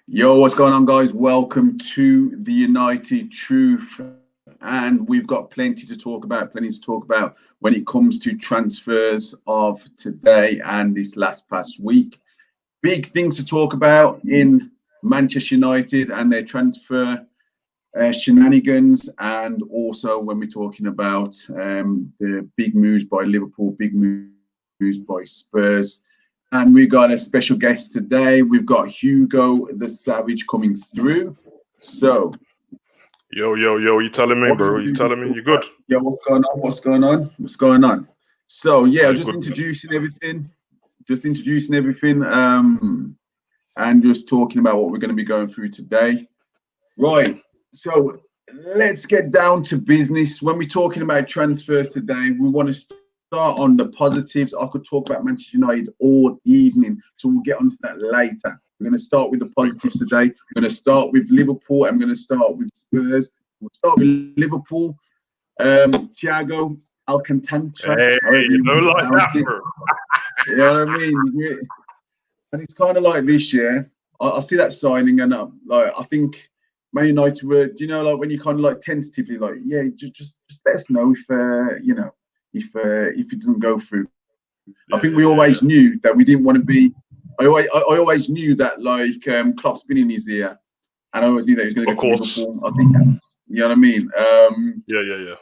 Yo, what's going on, guys? Welcome to the United Truth. And we've got plenty to talk about when it comes to transfers of today and this past week. Big things to talk about in Manchester United and their transfer shenanigans, and also when we're talking about the big moves by Liverpool, big moves by Spurs. And we got a special guest today. We've got Hugo the Savage coming through. So, yo, you telling me, bro? You telling me? You good? Yeah, what's going on? So, yeah, just introducing everything. And just talking about what we're going to be going through today. Right. So, let's get down to business. When we're talking about transfers today, we want to start on the positives. I could talk about Manchester United all evening, so we'll get onto that later. We're going to start with the positives today. We're going to start with Liverpool. I'm going to start with Spurs. We'll start with Liverpool. Thiago Alcantara. Hey, you don't like that, bro. You know what I mean? And it's kind of like this year. I see that signing, and I think Man United were, like when you kind of like tentatively, like, yeah, just let us know if it doesn't go through. I think we always knew that we didn't want to be. I always knew that Klopp's been in his ear, and I always knew that he was going to go to Liverpool. I think, you know what I mean. Yeah.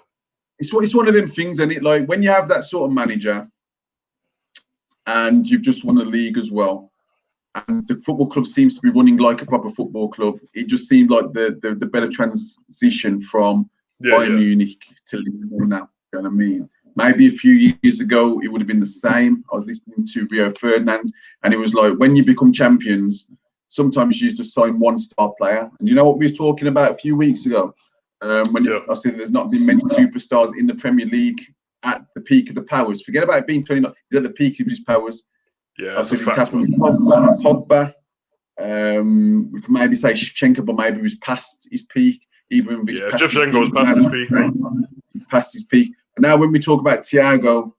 It's one of them things, and like when you have that sort of manager, and you've just won the league as well, and the football club seems to be running like a proper football club. It just seemed like the better transition from Bayern Munich to Liverpool now. You know what I mean? Maybe a few years ago, it would have been the same. I was listening to Rio Ferdinand, and it was like, when you become champions, sometimes you used to sign one star player. And you know what we were talking about a few weeks ago? I said there's not been many superstars in the Premier League at the peak of the powers. Forget about being 29. He's at the peak of his powers. Yeah, I said it's happened with Pogba. We can maybe say Shevchenko, but maybe he was past his peak. Shevchenko's past his peak. He's past his peak. Now, when we talk about Thiago,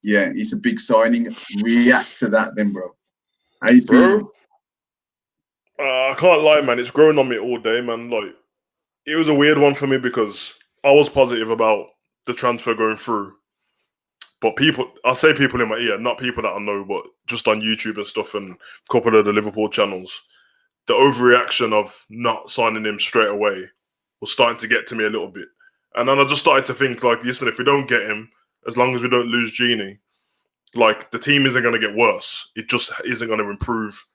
yeah, it's a big signing. React to that, then, bro. How you feeling? I can't lie, man. It's growing on me all day, man. Like, it was a weird one for me because I was positive about the transfer going through, but I say people in my ear, not people that I know, but just on YouTube and stuff, and a couple of the Liverpool channels, the overreaction of not signing him straight away was starting to get to me a little bit. And then I just started to think, like, listen, if we don't get him, as long as we don't lose Genie, like, the team isn't going to get worse. It just isn't going to improve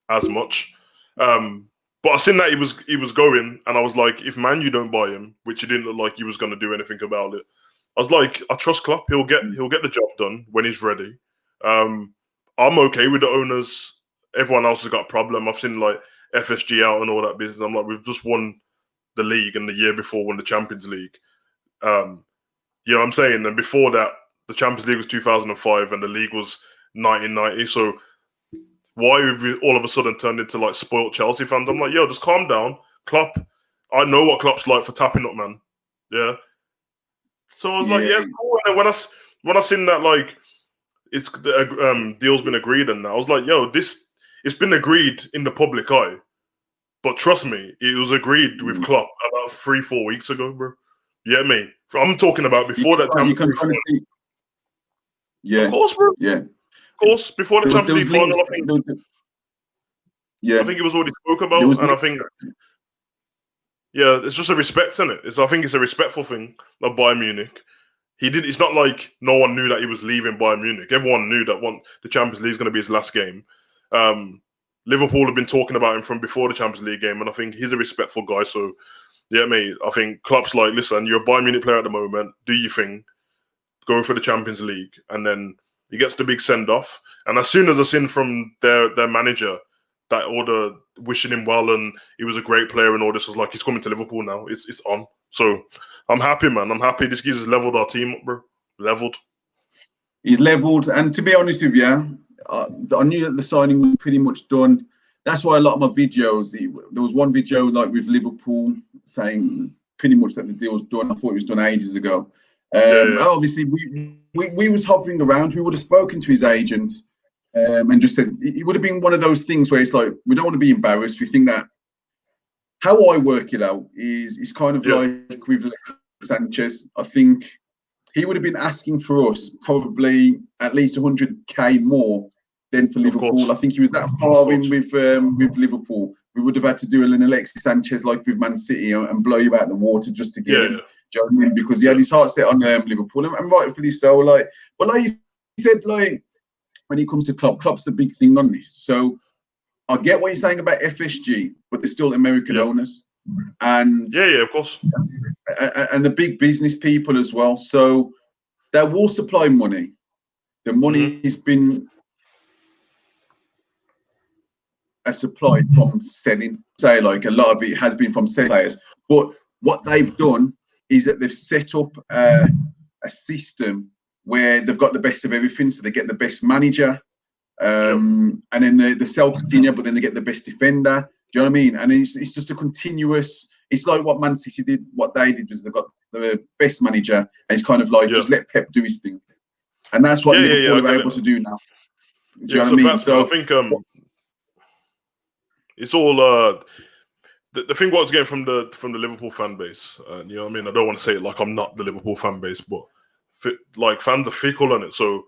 as much. But I seen that he was going, and I was like, if Man U don't buy him, which it didn't look like he was going to do anything about it, I was like, I trust Klopp. He'll get the job done when he's ready. I'm okay with the owners. Everyone else has got a problem. I've seen like FSG out and all that business. I'm like, we've just won the league, and the year before won the Champions League. You know what I'm saying? And before that, the Champions League was 2005 and the league was 1990. So why have we all of a sudden turned into like spoiled Chelsea fans? I'm like, yo, just calm down. Klopp, I know what Klopp's like for tapping up, man. Yeah. So I was like, yeah, it's cool. And when I seen that, like, it's the deal's been agreed, and I was like, yo, it's been agreed in the public eye. But trust me, it was agreed with Klopp about 3-4 weeks ago, bro. You get me? I'm talking about before that Champions League. Yeah. Of course, bro. Yeah. Of course, before the Champions League final, I think it was already spoke about, and I think, it's just a respect, isn't it? I think it's a respectful thing of Bayern Munich. It's not like no one knew that he was leaving Bayern Munich. Everyone knew that the Champions League is going to be his last game. Liverpool have been talking about him from before the Champions League game, and I think he's a respectful guy. So, yeah, mate, I think Klopp's like, listen, you're a Bayern Munich player at the moment. Do your thing. Go for the Champions League. And then he gets the big send-off. And as soon as I seen from their manager that order wishing him well and he was a great player and all this, was like, he's coming to Liverpool now. It's on. So I'm happy, man. I'm happy. This geezer's leveled our team up, bro. Leveled. He's leveled. And to be honest with you, I knew that the signing was pretty much done. That's why a lot of my videos, there was one video like with Liverpool saying pretty much that the deal was done. I thought it was done ages ago. Obviously, we was hovering around. We would have spoken to his agent and just said it would have been one of those things where it's like we don't want to be embarrassed. We think that how I work it out is kind of like with Sanchez. I think he would have been asking for us probably at least 100k more than for Liverpool. I think he was that far in with Liverpool. We would have had to do an Alexis Sanchez like with Man City and blow you out the water just to get him. Do you know what I mean? Because he had his heart set on Liverpool, and rightfully so. But like you said, like when it comes to Klopp's a big thing on this. So I get what you're saying about FSG, but they're still American owners, and of course, and the big business people as well. So they will supply money. The money has been supplied from selling. Say like a lot of it has been from selling players, but what they've done is that they've set up a system where they've got the best of everything. So they get the best manager, and then they sell Coutinho, but then they get the best defender. Do you know what I mean? And it's just a continuous. It's like what Man City did. What they did was they got the best manager, and it's kind of like just let Pep do his thing, and that's what Liverpool are able to do now. Do you know what I mean? So I think it's all the thing what I was getting from the Liverpool fan base. You know what I mean? I don't want to say it like I'm not the Liverpool fan base, but like fans are fickle on it. So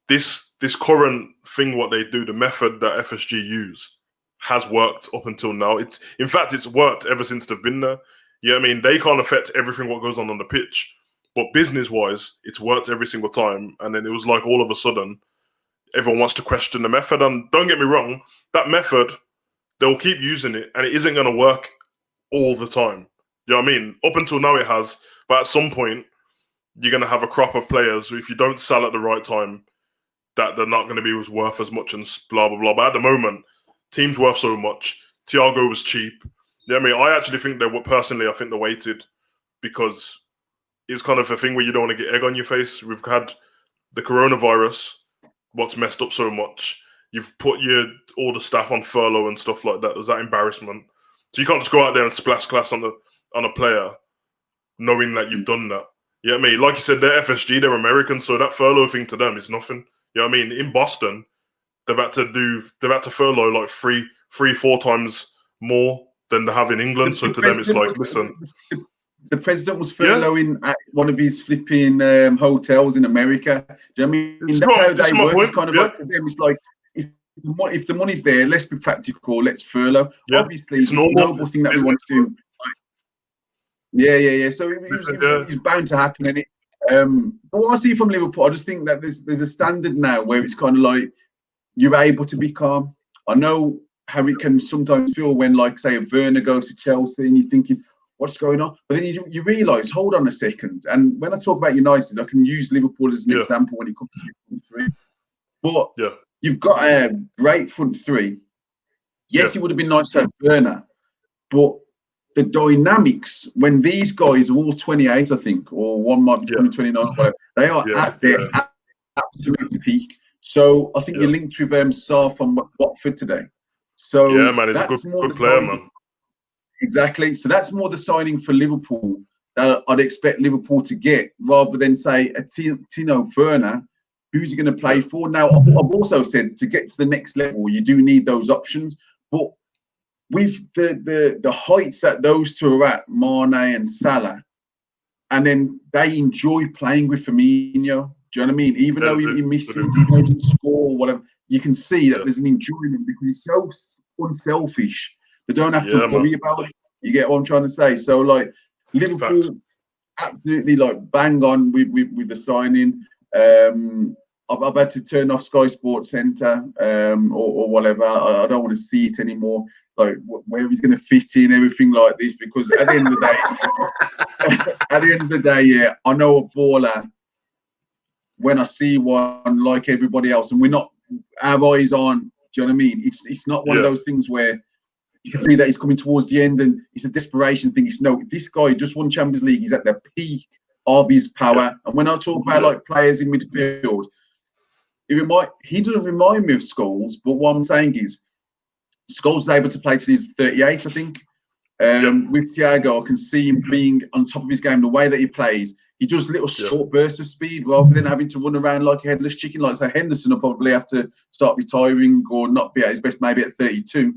this current thing, what they do, the method that FSG use has worked up until now. In fact, it's worked ever since they've been there. You know what I mean? They can't affect everything what goes on the pitch, but business-wise, it's worked every single time. And then it was like all of a sudden, everyone wants to question the method. And don't get me wrong, that method, they'll keep using it, and it isn't going to work all the time. You know what I mean? Up until now it has, but at some point, you're going to have a crop of players who, if you don't sell at the right time, that they're not going to be worth as much and blah, blah, blah. But at the moment, team's worth so much. Thiago was cheap. You know what I mean? I actually think they were, personally, I think they waited because it's kind of a thing where you don't want to get egg on your face. We've had the coronavirus, what's messed up so much. You've put all the staff on furlough and stuff like that. There's that embarrassment. So you can't just go out there and splash class on a player knowing that you've done that. You know what I mean? Like you said, they're FSG, they're American, so that furlough thing to them is nothing. You know what I mean? In Boston, they've had to furlough like three, 4 times more than they have in England. So to them, it's like, listen. The president was furloughing at one of his flipping hotels in America. Do you know what I mean? That's how they work. It's kind of like to them, it's like, if the money's there, let's be practical, let's furlough. Obviously, it's a noble thing that we want to do. Yeah. So it was bound to happen, and but what I see from Liverpool, I just think that there's a standard now where it's kind of like you're able to be calm. I know how it can sometimes feel when, like, say, a Werner goes to Chelsea and you're thinking, what's going on? But then you realise, hold on a second. And when I talk about United, I can use Liverpool as an example when it comes to front three. But you've got a great front three. Yes, it would have been nice to have Werner, but the dynamics when these guys are all 28, I think, or one might be 29, whatever, they are at their absolute peak. So I think you're linked with Sarr from Watford today. So man, he's a good player, man. Exactly. So that's more the signing for Liverpool that I'd expect Liverpool to get, rather than say a Tino Werner. Who's he going to play for? Now, I've also said to get to the next level, you do need those options, but with the heights that those two are at, Mane and Salah, and then they enjoy playing with Firmino. Do you know what I mean? Even though he misses, even though he doesn't score or whatever, you can see that there's an enjoyment because he's so unselfish. They don't have to worry about it. You get what I'm trying to say? So, like, Liverpool, absolutely, like, bang on with the signing. I've had to turn off Sky Sports Centre or whatever. I don't want to see it anymore. Like, where he's going to fit in, everything like this, because at the end of the day, I know a baller when I see one, like everybody else, and we're not, our eyes aren't. Do you know what I mean? It's not one of those things where you can see that he's coming towards the end and it's a desperation thing. It's no, this guy just won Champions League. He's at the peak of his power. And when I talk about like players in midfield, he doesn't remind me of Scholes, but what I'm saying is Scholes is able to play till he's 38, I think. With Thiago, I can see him being on top of his game, the way that he plays. he does little short bursts of speed rather than having to run around like a headless chicken. Like so, Henderson will probably have to start retiring or not be at his best maybe at 32.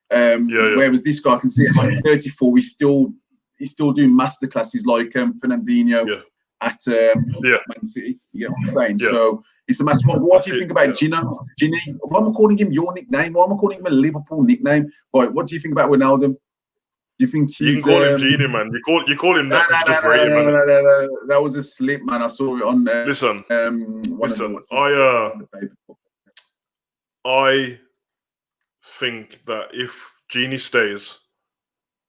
Whereas this guy, I can see at like 34, he's still doing masterclasses like Fernandinho at Man City. You get what I'm saying? Yeah. So it's a massive one. What do you think about Gino? Ginny? Why am I calling him your nickname? Why am I calling him a Liverpool nickname? Right, what do you think about Ronaldo? Do you think he's... You can call him Genie, man. You call him that because you just rate him, man. That was a slip, man. I saw it on listen, I think that if Genie stays,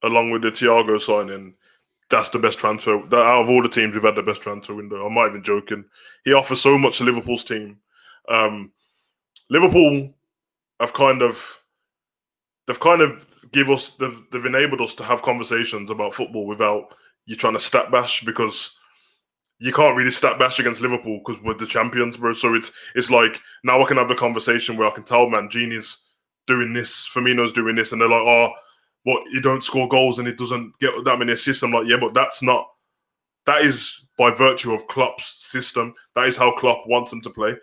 along with the Thiago signing, that's the best transfer. That out of all the teams, we've had the best transfer window. I'm not even joking. He offers so much to Liverpool's team. Liverpool have they've enabled us to have conversations about football without you trying to stat bash, because you can't really stat bash against Liverpool because we're the champions, bro. So it's like now I can have a conversation where I can tell, man, Genie's doing this, Firmino's doing this, and they're like, oh, what, you don't score goals and it doesn't get that many assists. I'm like, yeah, but that is by virtue of Klopp's system. That is how Klopp wants them to play.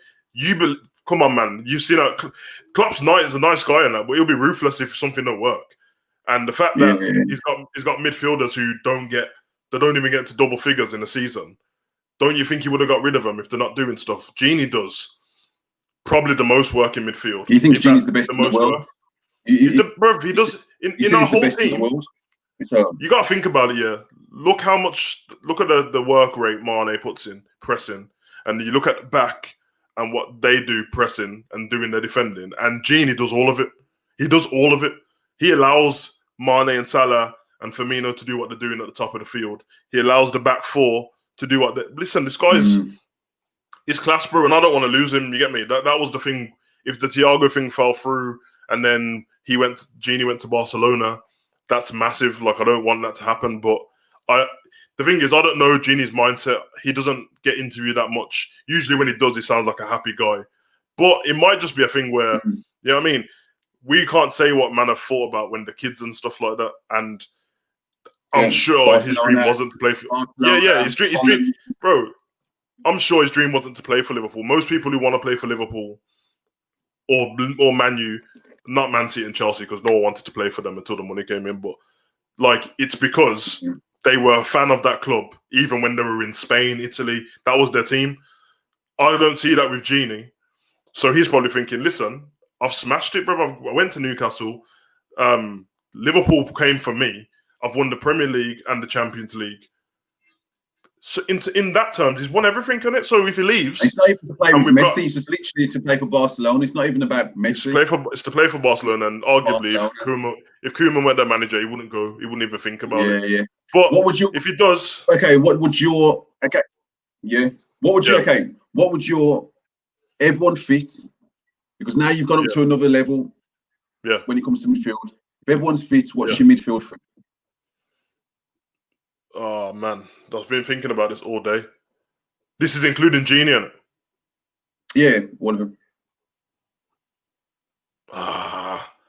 Come on, man. You've seen that Klopp's is a nice guy and that, but he'll be ruthless if something don't work. And the fact that he's got midfielders who don't even get to double figures in a season. Don't you think he would have got rid of them if they're not doing stuff? Genie does probably the most work in midfield. You think Genie's the best in the world? He does in our whole team. You got to think about it, yeah. Look at the work rate Mane puts in pressing, and you look at back and what they do pressing and doing their defending, and Genie does all of it. He does all of it. He allows Mane and Salah and Firmino to do what they're doing at the top of the field. He allows the back four to do what they... Listen, this guy is class, bro, and I don't want to lose him. You get me? That was the thing. If the Thiago thing fell through and then Genie went to Barcelona, that's massive. Like, I don't want that to happen. But the thing is, I don't know Genie's mindset. He doesn't get interviewed that much. Usually when he does, he sounds like a happy guy. But it might just be a thing where, you know what I mean? We can't say what man have thought about when the kids and stuff like that. And I'm sure his dream wasn't to play for... His dream... Bro, I'm sure his dream wasn't to play for Liverpool. Most people who want to play for Liverpool or Man U, not Man City and Chelsea, because no one wanted to play for them until the money came in, but like it's because they were a fan of that club, even when they were in Spain, Italy. That was their team. I don't see that with Genie. So he's probably thinking, listen, I've smashed it, bro. I went to Newcastle. Liverpool came for me. I've won the Premier League and the Champions League. So in that terms, he's won everything on it. So if he leaves, it's not even to play with Messi. It's just literally to play for Barcelona. It's not even about Messi. It's to play for Barcelona, and arguably, if Koeman went their manager, he wouldn't go. He wouldn't even think about it. Yeah. But if he does, what would your everyone fit? Because now you've gone up to another level. Yeah. When it comes to midfield, if everyone's fit, what's your midfield for? Oh man, I've been thinking about this all day. This is including Genie in it. Yeah, one of them.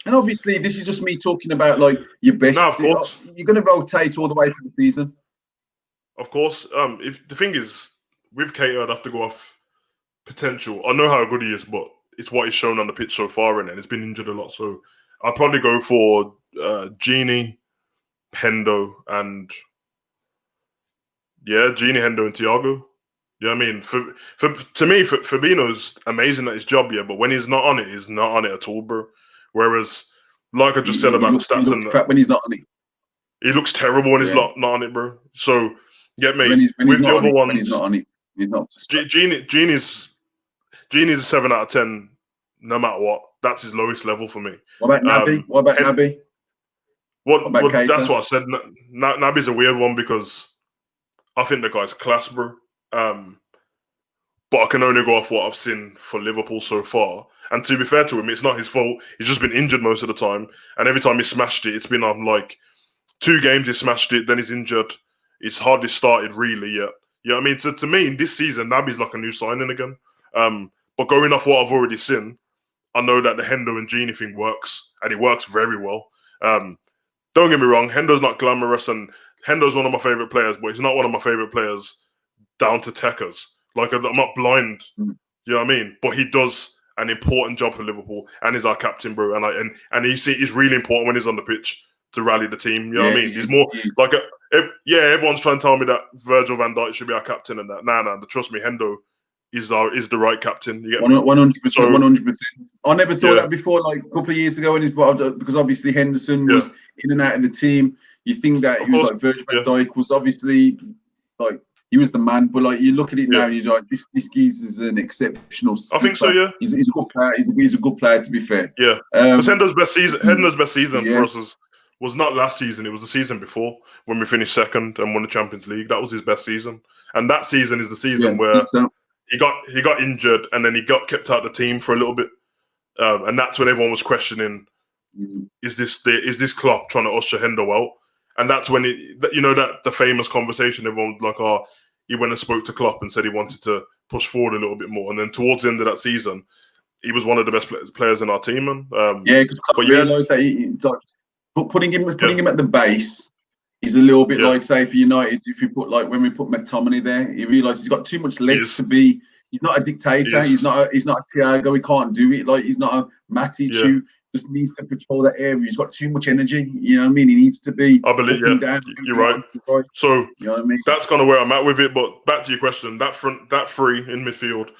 And obviously, this is just me talking about like your best. No, of course. You're going to rotate all the way through the season. Of course. If the thing is, with Keita, I'd have to go off potential. I know how good he is, but it's what he's shown on the pitch so far, and he's been injured a lot. So I'd probably go for Genie, Hendo, and Genie, Hendo, and Thiago. You know what I mean? To me, Fabinho's amazing at his job, but when he's not on it, he's not on it at all, bro. Whereas, like I just said about the stats, and crap when he's not on it, he looks terrible when he's not on it, bro. So, get me with the other ones. When he's not on it, he's not. Genie's a 7 out of 10, no matter what. That's his lowest level for me. What about Naby? What about Naby? That's what I said. Naby's a weird one because I think the guy's class, bro. But I can only go off what I've seen for Liverpool so far. And to be fair to him, it's not his fault. He's just been injured most of the time. And every time he smashed it, it's been on like 2 games he smashed it, then he's injured. It's hardly started really yet. You know what I mean? To me, in this season, Naby's like a new signing again. But going off what I've already seen, I know that the Hendo and Genie thing works. And it works very well. Don't get me wrong, Hendo's not glamorous and Hendo's one of my favourite players, but he's not one of my favourite players down to Tekers. Like, I'm not blind. You know what I mean? But he does an important job for Liverpool, and he's our captain, bro. And you see, he's really important when he's on the pitch to rally the team. You know what I mean? He's more like everyone's trying to tell me that Virgil van Dijk should be our captain and that. Nah, trust me, Hendo is the right captain. You get me? 100%, 100%. I never thought that before, like a couple of years ago when he's brought up, because obviously Henderson was in and out of the team. You think that he was like Virgil van Dijk was obviously like he was the man, but like you look at it now, and you're like this geezer's an exceptional skipper. I think so. Yeah, he's a good player. He's a good player, to be fair. Yeah, because Hendo's best season for us was not last season. It was the season before when we finished second and won the Champions League. That was his best season, and that season is the season where he got injured and then he got kept out of the team for a little bit, and that's when everyone was questioning: is this Klopp trying to usher Hendo out? And that's when that the famous conversation, everyone was like, "Oh, he went and spoke to Klopp and said he wanted to push forward a little bit more." And then towards the end of that season, he was one of the best players in our team. And because Klopp realised that putting him at the base is a little bit like, say, for United, if you put like when we put McTominay there, he realised he's got too much legs to be. He's not a dictator. He's not a Thiago. He can't do it. Like he's not a Matic who just needs to control that area. He's got too much energy. You know what I mean? He needs to be. I believe. Yeah, you're right. So you know what I mean? That's kind of where I'm at with it. But back to your question, that three in midfield,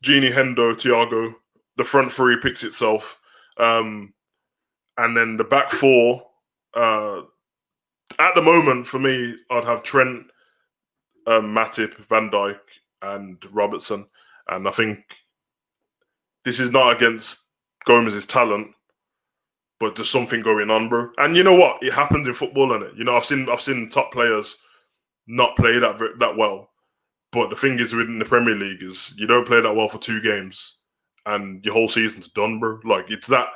Gini, Hendo, Thiago, the front three picks itself, and then the back four. At the moment, for me, I'd have Trent, Matip, Van Dijk, and Robertson. And I think this is not against Gomez's talent, but there's something going on, bro. And you know what? It happens in football, innit? You know, I've seen top players not play that well. But the thing is, within the Premier League, is you don't play that well for 2 games, and your whole season's done, bro. Like it's that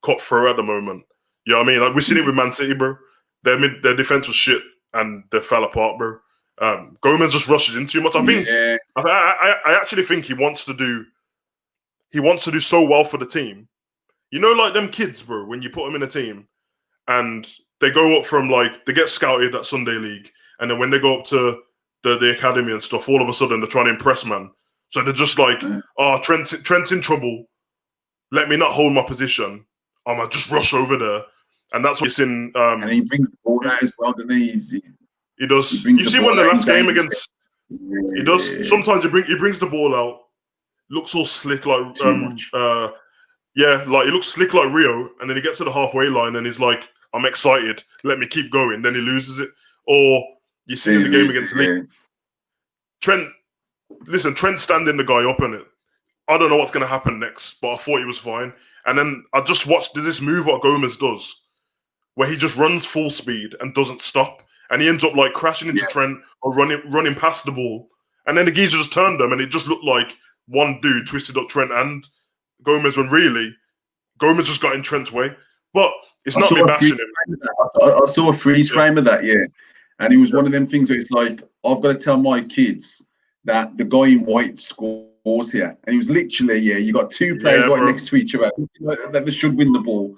cutthroat at the moment. You know what I mean? Like we've seen it with Man City, bro. Their defense was shit and they fell apart, bro. Gomez just rushes in too much. I think I actually think he wants to do so well for the team. You know, like them kids, bro, when you put them in a team and they go up from like they get scouted at Sunday League, and then when they go up to the academy and stuff, all of a sudden they're trying to impress, man. So they're just like, oh, Trent's in trouble. Let me not hold my position. I'm gonna just rush over there. And that's what he's in. And he brings the ball out as well, doesn't he? He does. You see when the last game against, he does. Sometimes he brings the ball out, looks all slick like like he looks slick like Rio, and then he gets to the halfway line and he's like, "I'm excited, let me keep going." Then he loses it. Or you see in the game against Leeds, Trent's standing the guy up in it. I don't know what's going to happen next, but I thought he was fine. And then I just watched. There's this move what Gomez does, where he just runs full speed and doesn't stop, and he ends up like crashing into Trent or running past the ball, and then the geezer just turned him, and it just looked like one dude twisted up Trent and Gomez when really Gomez just got in Trent's way. But it's not me bashing him. I saw a freeze frame of that, and it was one of them things where it's like I've got to tell my kids that the guy in white scores here, and he was literally you got 2 players right next to each other that they should win the ball.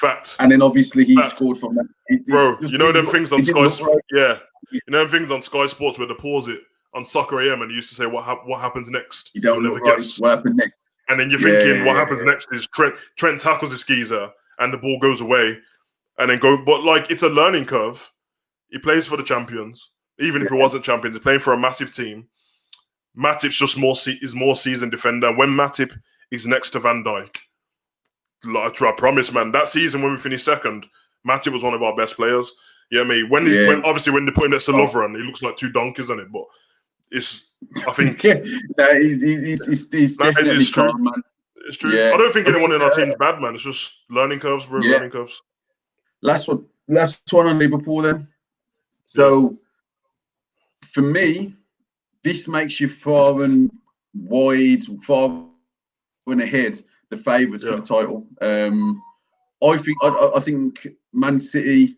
Fact. And then obviously he scored from that. Bro, you know them things on Sky Sports? Yeah. You know them things on Sky Sports where they pause it on Soccer AM and you used to say what happens next. You don't know what happened next. And then you're thinking what happens next is Trent tackles his geezer and the ball goes away and then but like it's a learning curve. He plays for the champions. Even if he wasn't champions, he's playing for a massive team. Matip's just more seasoned defender. When Matip is next to Van Dijk, like I promise, man, that season when we finished second, Matip was one of our best players. You know what I mean? When obviously when they put him next to Lovren, he looks like 2 donkeys on it. But I think he's definitely true. Man. It's true. Yeah. I don't think anyone in our team's bad, man. It's just learning curves, bro. Yeah. Learning curves. Last one on Liverpool then. So for me, this makes you far and wide, far and ahead the favourites for the title. I think Man City.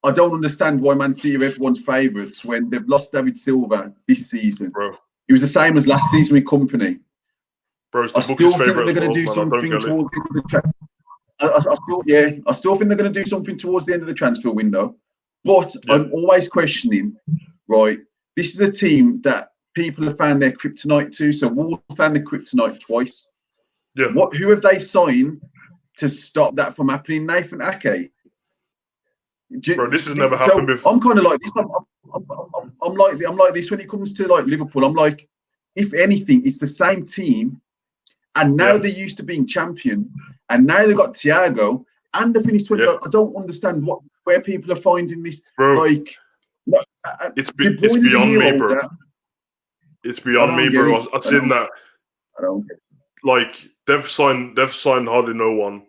I don't understand why Man City are everyone's favourites when they've lost David Silva this season. Bro, it was the same as last season with Company. Bro, I still think they're going to do something towards the I still think they're going to do something towards the end of the transfer window. But I'm always questioning, right? this is a team that people have found their kryptonite to. So Wolves found the kryptonite twice. Yeah. Who have they signed to stop that from happening? Nathan Ake. Bro, this has never happened before. I'm kind of like this. I'm like this when it comes to like Liverpool. I'm like, if anything, it's the same team, and now they're used to being champions, and now they've got Thiago, and they finished 20. I don't understand where people are finding this. Bro, like, it's beyond me, bro. It's beyond me, bro. I've seen that. I don't get it. Like they've signed hardly no one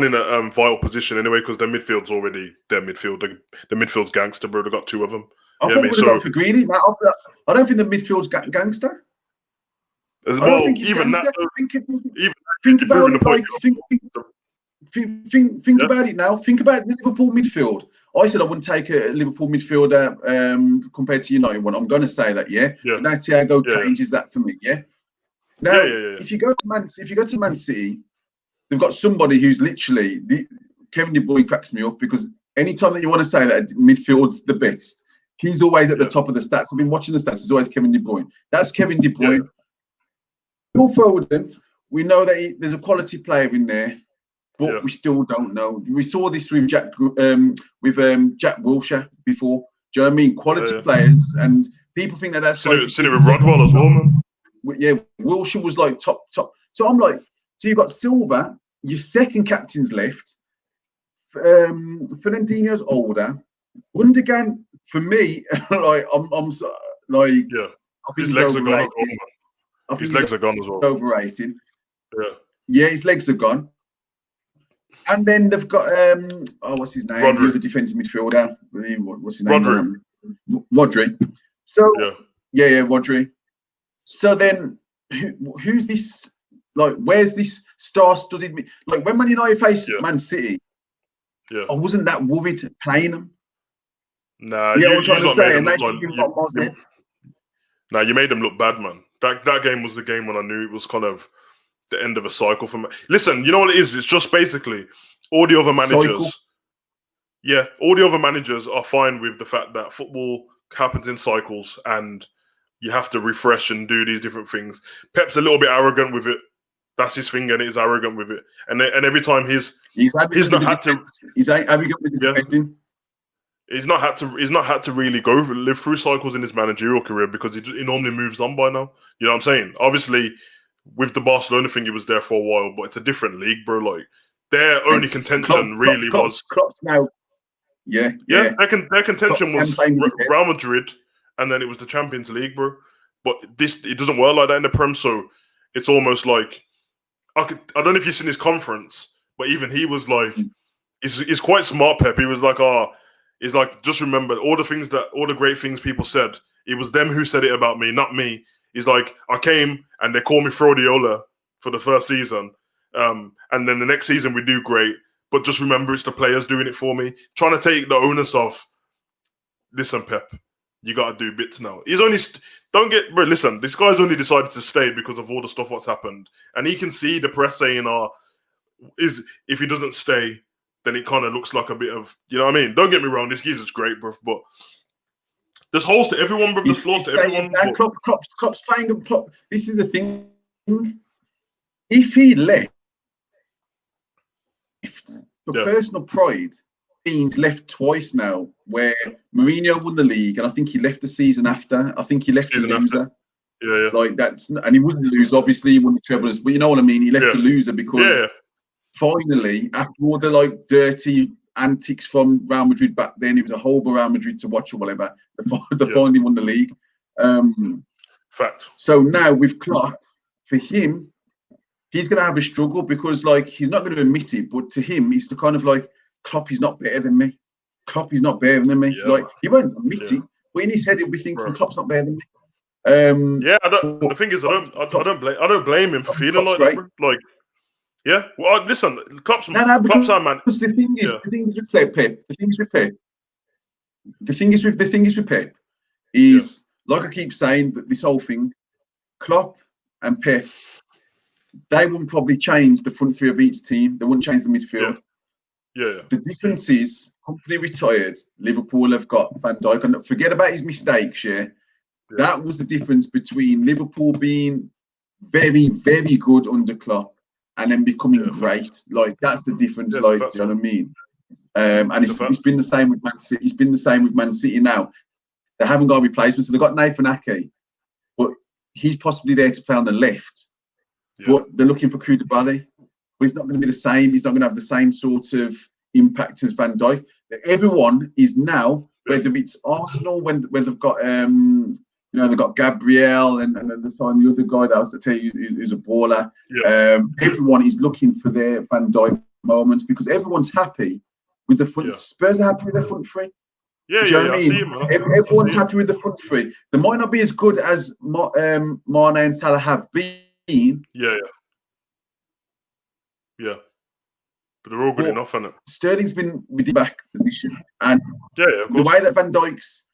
in a vital position anyway, because their midfield's already their midfield. The midfield's gangster, bro. They got two of them. I thought we would have gone for Greeny. I don't think the midfield's gangster. As I don't think he's even gangster. that, think about it. Like, think about it now. Think about the Liverpool midfield. I said I wouldn't take a Liverpool midfielder compared to United one. I'm going to say that, yeah. But now Thiago changes that for me, yeah. Now, if you go to Man City, they've got somebody who's literally Kevin De Bruyne cracks me up, because anytime that you want to say that midfield's the best, he's always at the top of the stats. I've been watching the stats. It's always Kevin De Bruyne. That's Kevin De Bruyne. Phil Foden, we know that there's a quality player in there, but we still don't know. We saw this with Jack Wilshere before. Do you know what I mean? Quality players, and people think that's seen it with Rodwell as well, man. Yeah, Wilshere was like top. So I'm like, so you've got Silva, your second captain's left. Fernandinho's older. Gundogan, for me, like I'm like, I think his legs are gone as well, man. His legs are gone as well. Overrated. Yeah, his legs are gone. And then they've got what's his name? Rodri. The other defensive midfielder. What's his name? Rodri. So Rodri. So then, who's this? Like, where's this star-studded? Like, when Man United faced Man City, I wasn't that worried playing them. Nah, what I'm trying to say. Nah, you made them look bad, man. That game was the game when I knew it was kind of the end of a cycle for me. Listen, you know what it is? It's just basically all the other managers. Cycle. Yeah, all the other managers are fine with the fact that football happens in cycles and you have to refresh and do these different things. Pep's a little bit arrogant with it. That's his thing, and he's arrogant with it. And every time he's not had to. He's arrogant with the defending. He's not had to really live through cycles in his managerial career, because he normally moves on by now. You know what I'm saying? Obviously, with the Barcelona thing, he was there for a while, but it's a different league, bro. Like, their only contention was Klopp's now. Yeah. Their contention was Real Madrid, and then it was the Champions League, bro. But it doesn't work like that in the Prem, so it's almost like I don't know if you've seen his conference, but even he was like, he's quite smart, Pep. He was like, he's like, just remember all the great things people said. It was them who said it about me, not me. He's like, I came and they called me Fraudiola for the first season. And then the next season we do great. But just remember, it's the players doing it for me. Trying to take the onus of, listen, Pep, you got to do bits now. He's only, bro, listen, this guy's only decided to stay because of all the stuff what's happened. And he can see the press saying, if he doesn't stay, then it kind of looks like a bit of, you know what I mean? Don't get me wrong, this geezer's great, bro, but there's holes to everyone, bro. There's flaws to everyone. Klopp's playing him. Klopp. This is the thing. If he left, for personal pride, he's left twice now, where Mourinho won the league, and I think he left the season after. I think he left the loser. Yeah. Like, and he wasn't the loser, obviously, he won the trebles, but you know what I mean? He left the loser because finally, after all the like dirty antics from Real Madrid back then, it was a horrible Real Madrid to watch or whatever. They finally won the league. Fact. So now with Klopp, for him, he's going to have a struggle, because like, he's not going to admit it, but to him, he's the kind of like, Klopp is not better than me. Klopp is not better than me. Yeah, like, he won't admit it, but in his head, he'll be thinking, Klopp's not better than me. The thing is, I don't blame him for feeling like that, bro. Like, well, listen, Klopp's our man. Because the thing is with Pep. The thing is with Pep is, like I keep saying, that this whole thing, Klopp and Pep, they wouldn't probably change the front three of each team. They wouldn't change the midfield. Yeah. The difference is, Company retired, Liverpool have got Van Dijk, and forget about his mistakes. That was the difference between Liverpool being very, very good under Klopp and then becoming great. Like that's the difference. Yes, like, do you know what I mean? And it's been the same with Man City. It's been the same with Man City now. They haven't got a replacement, so they've got Nathan Ake, but he's possibly there to play on the left. But they're looking for Koulibaly. But he's not going to be the same. He's not going to have the same sort of impact as Van Dijk. Everyone is now, whether it's Arsenal when they've got they've got Gabriel and the other guy that I was to tell you who's a baller. Everyone is looking for their Van Dijk moments because everyone's happy with the front. Spurs are happy with their front three. Yeah, Do you know what I mean? Everyone's happy with the front three. They might not be as good as Mane and Salah have been. Yeah. But they're all good enough, isn't it? Sterling's been with the back position, and the way that Van Dijk's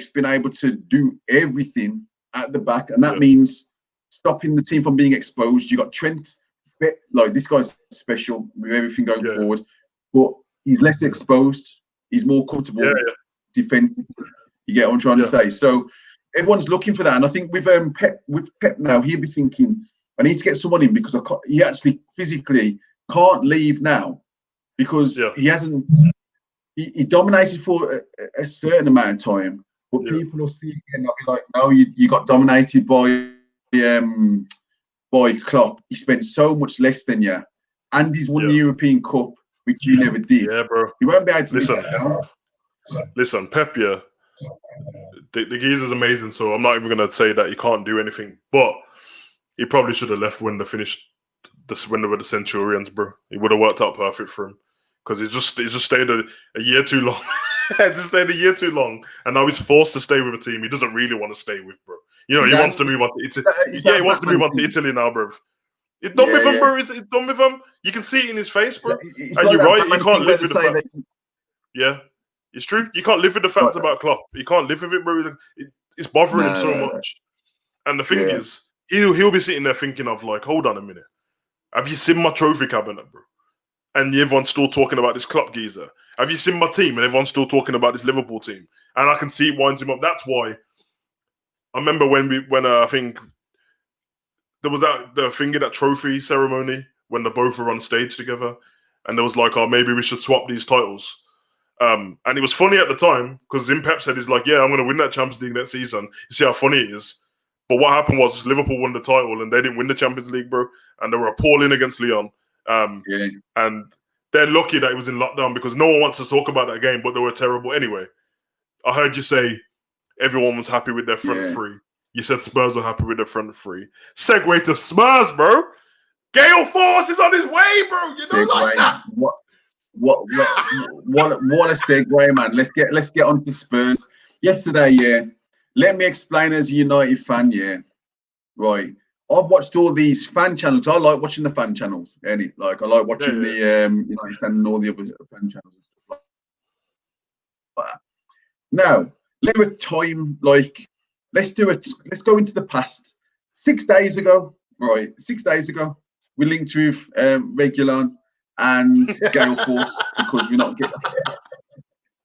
been able to do everything at the back, and that means stopping the team from being exposed. You got Trent, like this guy's special with everything going forward, but he's less exposed. He's more comfortable defensively. You get what I'm trying to say? So everyone's looking for that, and I think with Pep now, he'll be thinking, I need to get someone in because he actually physically can't leave now because he hasn't. He dominated for a certain amount of time, but people will see it and they'll be like, "No, you got dominated by Klopp. He spent so much less than you, and he's won the European Cup, which you never did. Yeah, bro. You won't be able to listen. Listen, Pep, the geezer's amazing. So I'm not even gonna say that he can't do anything, but he probably should have left when they finished this window with the Centurions, bro. It would have worked out perfect for him because he just stayed a year too long. Just stayed a year too long, and now he's forced to stay with a team he doesn't really want to stay with, bro. You know, he wants to move on to Italy. He wants to move on to Italy now, bro. It's done with him, bro. It's done with him. You can see it in his face, bro. And you're right. He can't live with the fact. Yeah, it's true. You can't live with the facts about Klopp. You can't live with it, bro. It's bothering him so much. And the thing is, he'll be sitting there thinking of like, hold on a minute. Have you seen my trophy cabinet, bro? And everyone's still talking about this Klopp geezer. Have you seen my team? And everyone's still talking about this Liverpool team. And I can see it winds him up. That's why I remember when I think there was that trophy ceremony when they both were on stage together, and there was like, oh, maybe we should swap these titles. And it was funny at the time because Pep said he's like, yeah, I'm going to win that Champions League next season. You see how funny it is. But what happened was Liverpool won the title and they didn't win the Champions League, bro. And they were appalling against Lyon. And they're lucky that it was in lockdown because no one wants to talk about that game, but they were terrible. Anyway, I heard you say everyone was happy with their front three. You said Spurs were happy with their front three. Segue to Spurs, bro. Gale Force is on his way, bro. You don't like that. What a segue, man. Let's get on to Spurs. Yesterday, let me explain as a United fan, right. I've watched all these fan channels. I like watching the fan channels. I like watching the United Stand and all the other fan channels and stuff like that. Now, let me time let's do it. Let's go into the past. 6 days ago, right? 6 days ago, we linked with Regulon and Gale Force because we're not getting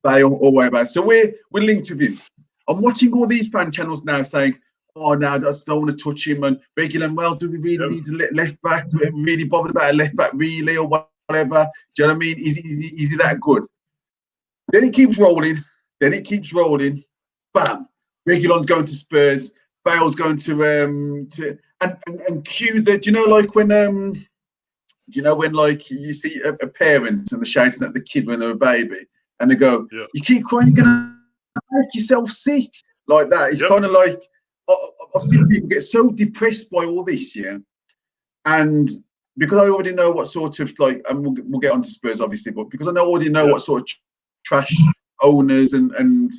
Bale or whatever. So we're linked with him. I'm watching all these fan channels now saying, oh, no, I just don't want to touch him. And Regulon, well, do we really need to let left back? Do we really bothered about a left back really or whatever? Do you know what I mean? Is he that good? Then it keeps rolling. Bam. Regulon's going to Spurs. Bale's going to and cue the. Do you know like when like you see a parent and they're shouting at the kid when they're a baby and they go, you keep crying, you're gonna make yourself sick, like that. It's kind of like I've seen people get so depressed by all this, and because I already know what sort of like, and we'll get on to Spurs obviously, but because I already know what sort of trash owners and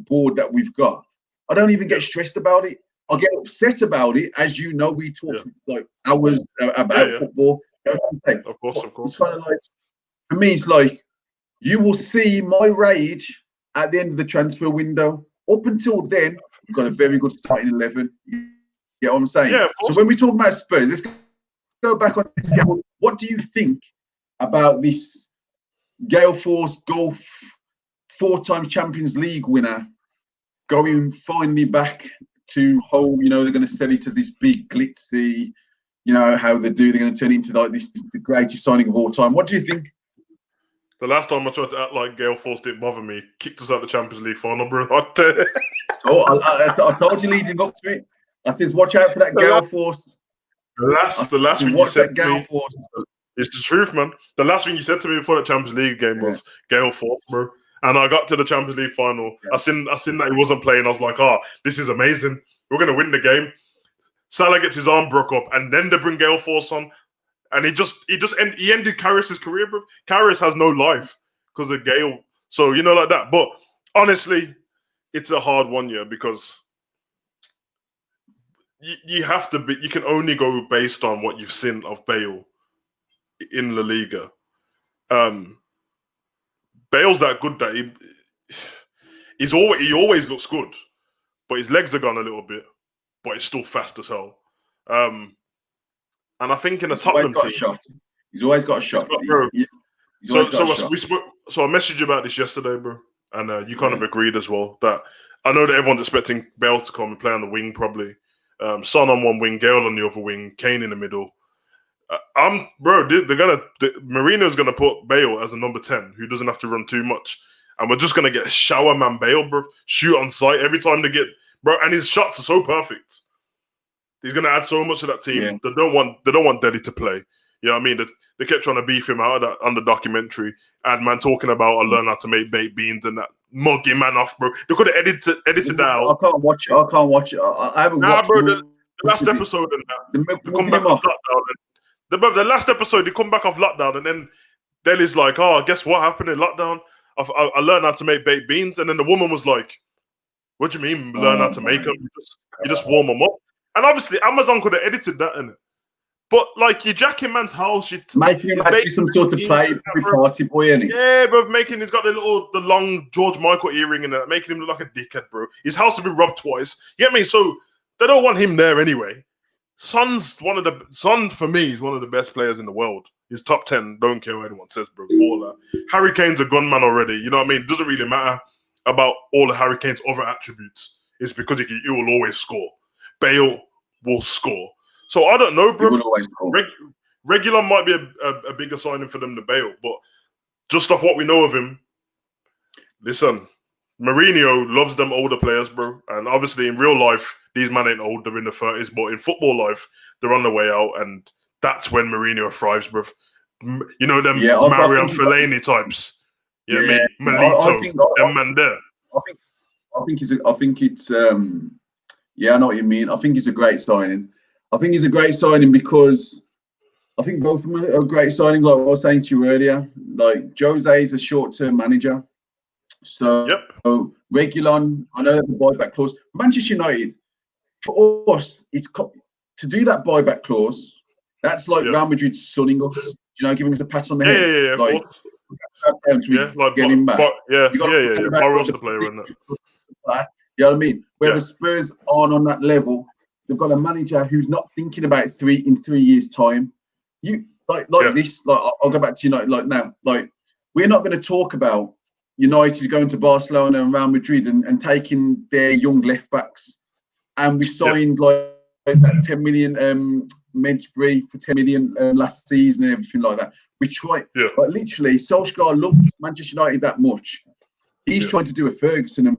board that we've got, I don't even get stressed about it. I get upset about it, as you know. We talk like hours about football. Of course. It's kind of like, for me, it's like you will see my rage at the end of the transfer window. Up until then, we've got a very good starting 11. You get what I'm saying? Yeah, so when we talk about Spurs, let's go back on this. What do you think about this Gale Force Golf 4-time Champions League winner going finally back to whole, they're going to sell it as this big glitzy, how they do. They're going to turn it into like this the greatest signing of all time. What do you think? The last time I tried to act like Gale Force didn't bother me, kicked us out the Champions League final, bro. I told you leading up to it. I says, watch out for that Gale Force. The last thing you said to me, Force. It's the truth, man. The last thing you said to me before that Champions League game was Gale Force, bro. And I got to the Champions League final. Yeah. I seen that he wasn't playing. I was like, this is amazing. We're gonna win the game. Salah gets his arm broke up, and then they bring Gale Force on, and he ended Karius' career, bro. Karius has no life because of Gale. So like that. But honestly, it's a hard one year because you have to be. You can only go based on what you've seen of Bale in La Liga. Bale's that good that he always looks good, but his legs are gone a little bit, but he's still fast as hell. And I think in the Tottenham team, he's always got a shot. So I messaged you about this yesterday, bro, and you kind of agreed as well that I know that everyone's expecting Bale to come and play on the wing, probably. Son on one wing, Gale on the other wing, Kane in the middle. Mourinho's gonna put Bale as a number 10 who doesn't have to run too much, and we're just gonna get shower man Bale, bro. Shoot on sight every time they get, bro, and his shots are so perfect. He's gonna add so much to that team. Yeah. They don't want Dele to play. You know what I mean? They kept trying to beef him out of that on the documentary. And man talking about I learn how to make baked beans and that mugging man off, bro. They could have edited that out. I can't watch it. I haven't watched bro. The last episode and that. They come back off lockdown. The last episode, they come back off lockdown, and then Dele's like, guess what happened in lockdown? I learned how to make baked beans. And then the woman was like, what do you mean learn how to make them? You just warm them up. And obviously, Amazon could have edited that in it. But like, you're jacking man's house. Making him like some sort of party boy, innit? Yeah, bro. He's got the long George Michael earring in it, making him look like a dickhead, bro. His house has been robbed twice. You get me? So they don't want him there anyway. Son for me is one of the best players in the world. He's top 10. Don't care what anyone says, bro. Baller. Harry Kane's a gunman already. You know what I mean? It doesn't really matter about all of Harry Kane's other attributes. It's because he will always score. Bale will score. So I don't know, bro. Regulon might be a bigger signing for them than Bale, but just off what we know of him, listen, Mourinho loves them older players, bro. And obviously in real life, these men ain't old, they're in their 30s, but in football life, they're on their way out, and that's when Mourinho thrives, bro. You know them Mariam Fellaini types. You know what I mean? Melito, them man there. I think it's I know what you mean. I think he's a great signing. I think he's a great signing because I think both of them are a great signing, like I was saying to you earlier. Like, Jose is a short-term manager. So, Regulon, I know that the buyback clause. Manchester United, for us, it's to do that buyback clause, that's like Real Madrid sunning us, giving us a pat on the head. Getting back. You the player in that. You know what I mean? Whereas Spurs aren't on that level. They've got a manager who's not thinking about 3 years' time. This. Like, I'll go back to United. Like now, like, we're not going to talk about United going to Barcelona and Real Madrid and taking their young left backs, and we signed like that 10 million Medjugorje for 10 million last season and everything like that. We tried, but literally, Solskjaer loves Manchester United that much. He's trying to do a Ferguson and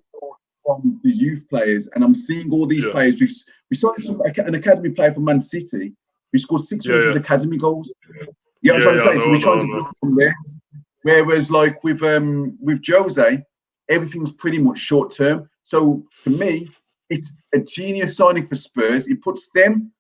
from the youth players, and I'm seeing all these players. We signed an academy player from Man City who scored 600 academy goals. You know what I'm trying to say? So we're trying to build from there. Whereas, like with Jose, everything's pretty much short term. So for me, it's a genius signing for Spurs. It puts them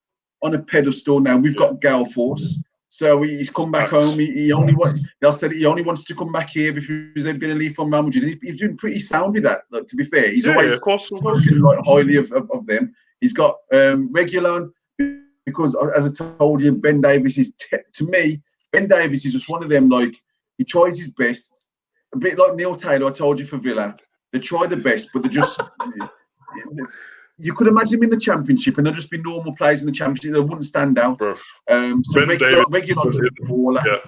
on a pedestal. Now we've got Gale Force. So he's come back home. He only wants to come back here if he was going to leave from Real Madrid. He's doing pretty sound with that. Like, to be fair, he's always spoken like highly of them. He's got Regulon because, as I told you, Ben Davies is to me. Ben Davies is just one of them. Like, he tries his best, a bit like Neil Taylor. I told you for Villa, they try the best, but they're just. You could imagine him in the Championship, and they'll just be normal players in the Championship. They wouldn't stand out. So Regulon's a baller. Yeah,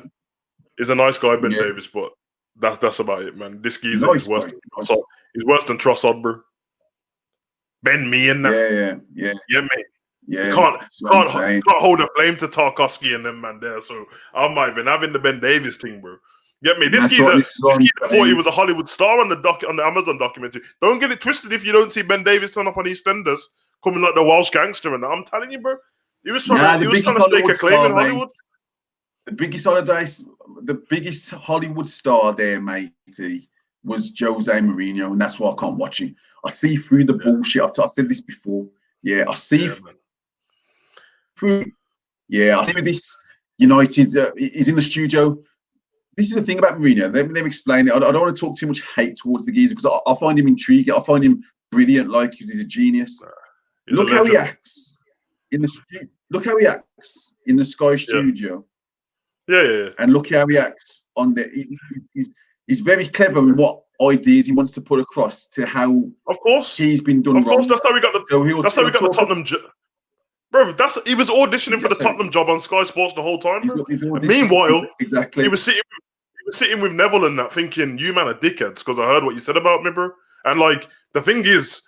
he's a nice guy, Ben Davies, but that's about it, man. This geezer is worse. He's worse than Trossard, bro. Ben Me and that. Yeah. Yeah, mate. Yeah, You can't that's what I'm can't saying. can't hold a flame to Tarkovsky and them man there. So I'm not even having the Ben Davis thing, bro. Get me? This This geezer is what I'm thought he saying. was a Hollywood star on the Amazon documentary. Don't get it twisted if you don't see Ben Davis turn up on EastEnders coming like the Welsh gangster and that. I'm telling you, bro. He was trying Nah, to stake a claim in Hollywood. The biggest Hollywood star there, matey, was Jose Mourinho, and that's why I can't watch him. I see through the bullshit. I've said this before. Yeah, I see through. Yeah, I think with this United, he's in the studio. This is the thing about Mourinho. They've explained it. I don't want to talk too much hate towards the geezer because I find him intriguing. I find him brilliant, like because he's a genius. Look how he acts in the look how he acts in the Sky studio. Yeah. And look how he acts on the. He's very clever in what ideas he wants to put across to how. Of course, he's been done. Of course, wrong. that's how we got the. So that's how we got the Tottenham. Bro, he was auditioning for the Tottenham job on Sky Sports the whole time, bro. Meanwhile, exactly, he was sitting with Neville and that, thinking, "You man are dickheads," because I heard what you said about me, bro. And like the thing is,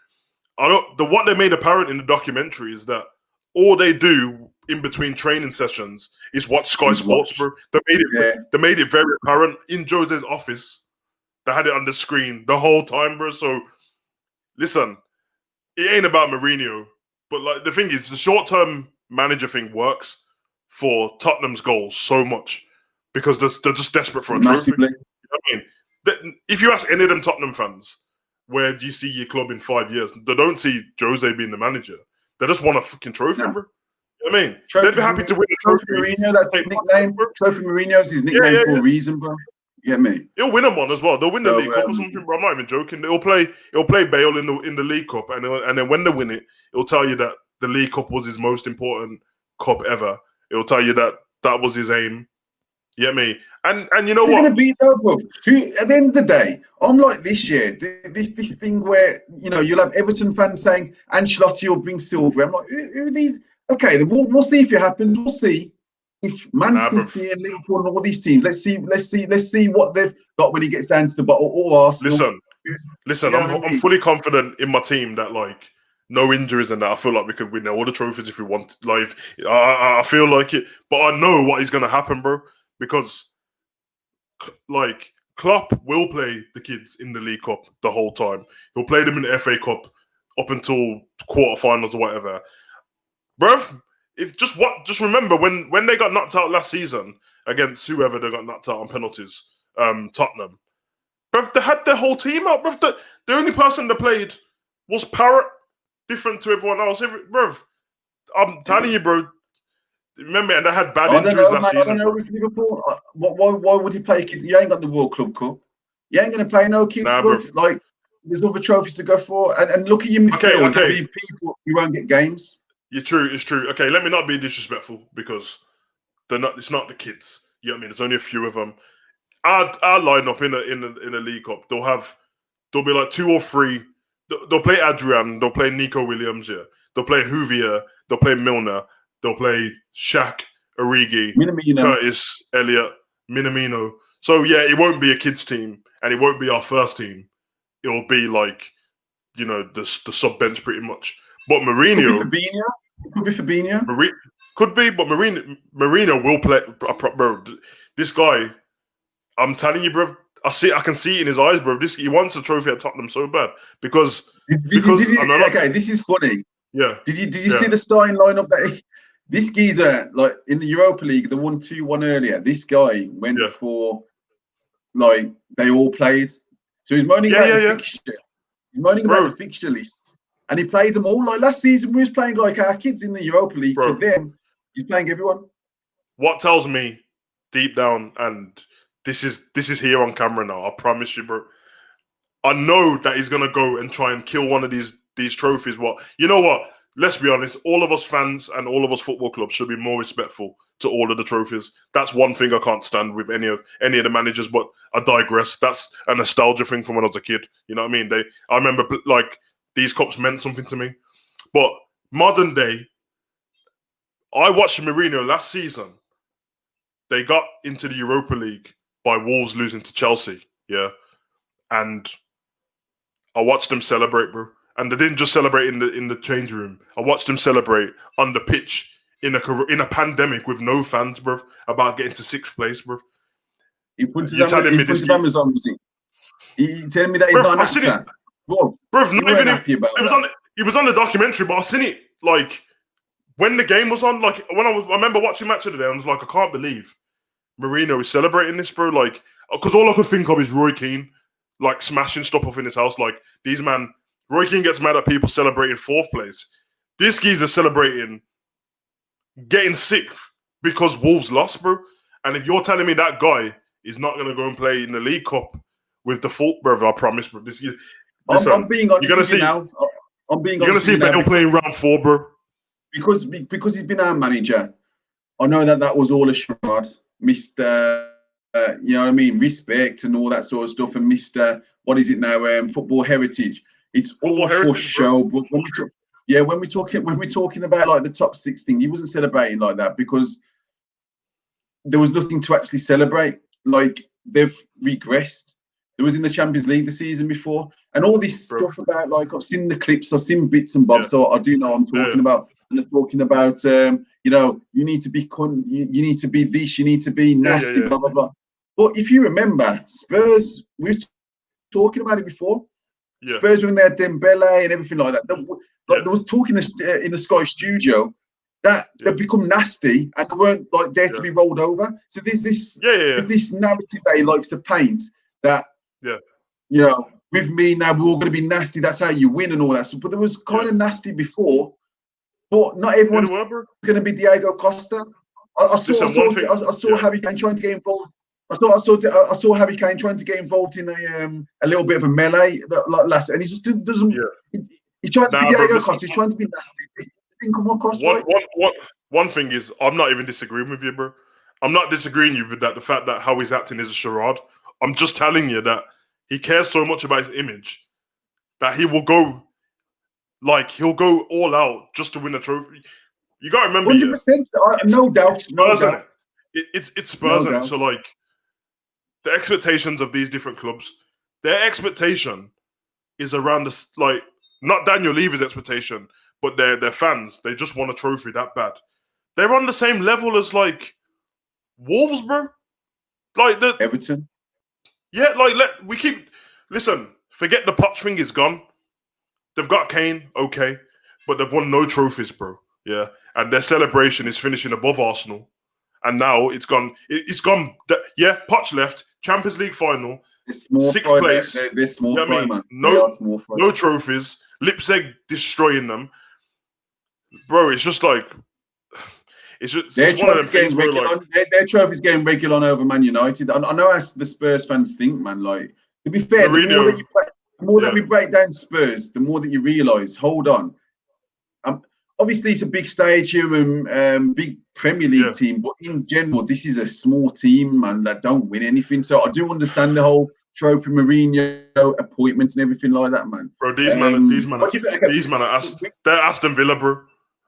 what they made apparent in the documentary is that all they do in between training sessions is watch Sky Sports, bro. They made it very apparent in Jose's office. They had it on the screen the whole time, bro. So listen, it ain't about Mourinho, but like the thing is, the short-term manager thing works for Tottenham's goals so much because they're just desperate for a trophy. You know what I mean? If you ask any of them Tottenham fans, where do you see your club in 5 years? They don't see Jose being the manager. They just want a fucking trophy, bro. You know what I mean? They'd be happy to win the trophy. Mourinho, that's his nickname. Trophy Mourinho's his nickname for a reason, bro. You get me? He'll win them one as well. They'll win the League Cup or something, bro. I'm not even joking. He'll play Bale in the League Cup, and then when they win it, it'll tell you that the League Cup was his most important cup ever. It'll tell you that was his aim. You get me? And you know what? They're going to beat though, bro. At the end of the day, I'm like this year. This thing where you'll have Everton fans saying Ancelotti will bring Silver. I'm like, who are these? Okay, then we'll see if it happens. We'll see if Man City and Liverpool and all these teams. Let's see what they've got when he gets down to the bottom. Or Arsenal. Listen. I'm fully confident in my team that like no injuries and that. I feel like we could win all the trophies if we want. Like I feel like it, but I know what is going to happen, bro. Because, like, Klopp will play the kids in the League Cup the whole time. He'll play them in the FA Cup up until quarterfinals or whatever. Bruv, just remember when they got knocked out last season against whoever they got knocked out on penalties, Tottenham. Bruv, they had their whole team out. Bruv, the only person that played was Parrott, different to everyone else. Bruv, I'm telling you, bro. Remember, and they had bad injuries last season. I don't know with Liverpool. Why would he play kids? You ain't got the World Club Cup. You ain't going to play no kids, bro. Like, there's other trophies to go for. And look at your midfield. Okay. People, you won't get games. It's true. Okay, let me not be disrespectful because it's not the kids. You know what I mean? There's only a few of them. Our line up in a League Cup, there'll be like 2 or 3. They'll play Adrian. They'll play Nico Williams. Yeah. They'll play Huvier. They'll play Milner. They'll play Shaq, Origi, Curtis, Elliott, Minamino. So, yeah, it won't be a kids team, and it won't be our first team. It'll be like, the sub-bench pretty much. But Mourinho... Could be Fabinho. Could be, but Mourinho will play... Bro, this guy, I'm telling you, bro, I can see it in his eyes, bro. He wants a trophy at Tottenham so bad. Because... okay, this is funny. Yeah. Did you see the starting lineup that... This geezer, like in the Europa League, the 1-2-1 earlier, this guy went for, like, they all played. So he's moaning about the fixture. He's moaning about the fixture list. And he played them all. Like last season, we was playing like our kids in the Europa League. For them, he's playing everyone. What tells me deep down, and this is here on camera now, I promise you, bro. I know that he's going to go and try and kill one of these trophies. You know what? Let's be honest, all of us fans and all of us football clubs should be more respectful to all of the trophies. That's one thing I can't stand with any of the managers, but I digress. That's a nostalgia thing from when I was a kid. You know what I mean? I remember, like, these cups meant something to me. But modern day, I watched Mourinho last season. They got into the Europa League by Wolves losing to Chelsea, yeah? And I watched them celebrate, bro. and they didn't just celebrate in the change room. I watched them celebrate on the pitch in a pandemic with no fans, bro. About getting to 6th place, bro. In front You're telling me this? of Amazon, was it? You telling me that he's Bro, not an I seen it. actor? Bro, Bruv, you not weren't even happy about it was that. it was on the documentary, but I seen it like when the game was on. Like when I remember watching Match of the Day, and I was like, I can't believe Mourinho is celebrating this, bro. Like, because all I could think of is Roy Keane, like smashing stuff off in his house. Like Roy Keane gets mad at people celebrating 4th place. This geezer celebrating getting 6th because Wolves lost, bro. And if you're telling me that guy is not going to go and play in the League Cup with the full, bro, I promise, bro. I'm being honest you're gonna with you see now. I'm being you're gonna honest with see you now Bale playing round 4, bro. because he's been our manager. I know that was all a charade, Mister. You know what I mean? Respect and all that sort of stuff, and Mister. What is it now? Football heritage. It's Football all heritage, for show, bro. When we're talking about like the top 6 thing, he wasn't celebrating like that because there was nothing to actually celebrate. Like they've regressed. It was in the Champions League the season before, and all this stuff about like I've seen the clips, I've seen bits and bobs, so I do know what I'm talking about. And they're talking about, you know, you need to be you need to be this, you need to be nasty, blah blah blah. But if you remember, Spurs, we were talking about it before. Spurs when they had Dembele and everything like that. There was talk in the Sky studio that they've become nasty and they weren't like there to be rolled over. So there's this narrative that he likes to paint that you know, with me now we're all going to be nasty. That's how you win and all that. So, but there was kind of nasty before, but not everyone's going to be Thiago Costa. I saw Harry Kane trying to get involved. I saw Harry Kane trying to get involved in a little bit of a melee last, and he just doesn't. He's trying to be Thiago Costa. He's trying to be nasty. He didn't come across right. One thing is, I'm not even disagreeing with you, bro. I'm not disagreeing with that. The fact that how he's acting is a charade. I'm just telling you that he cares so much about his image that he'll go all out just to win a trophy. You gotta remember, 100%. No doubt. Spurs, no doubt. It's Spurs, no, so like the expectations of these different clubs, their expectation is around this, like not Daniel Levy's expectation, but their fans. They just want a trophy that bad. They're on the same level as like Wolves, bro. Like the Everton. Yeah, like listen. Forget the Poch thing is gone. They've got Kane, okay, but they've won no trophies, bro. Yeah, and their celebration is finishing above Arsenal, and now it's gone. It's gone. Yeah, Poch left. Champions League final. Sixth place. They're small fry, man. No trophies. Leipzig destroying them, bro. It's just like their one of them things where like their trophies getting regular on over Man United. I know how the Spurs fans think, man. Like to be fair, Mourinho, the more that we break down Spurs, the more that you realise. Hold on. Obviously, it's a big stadium and big Premier League team, but in general, this is a small team, man, that don't win anything. So I do understand the whole trophy Mourinho appointments and everything like that, man. Bro, these men are they're Aston Villa, bro.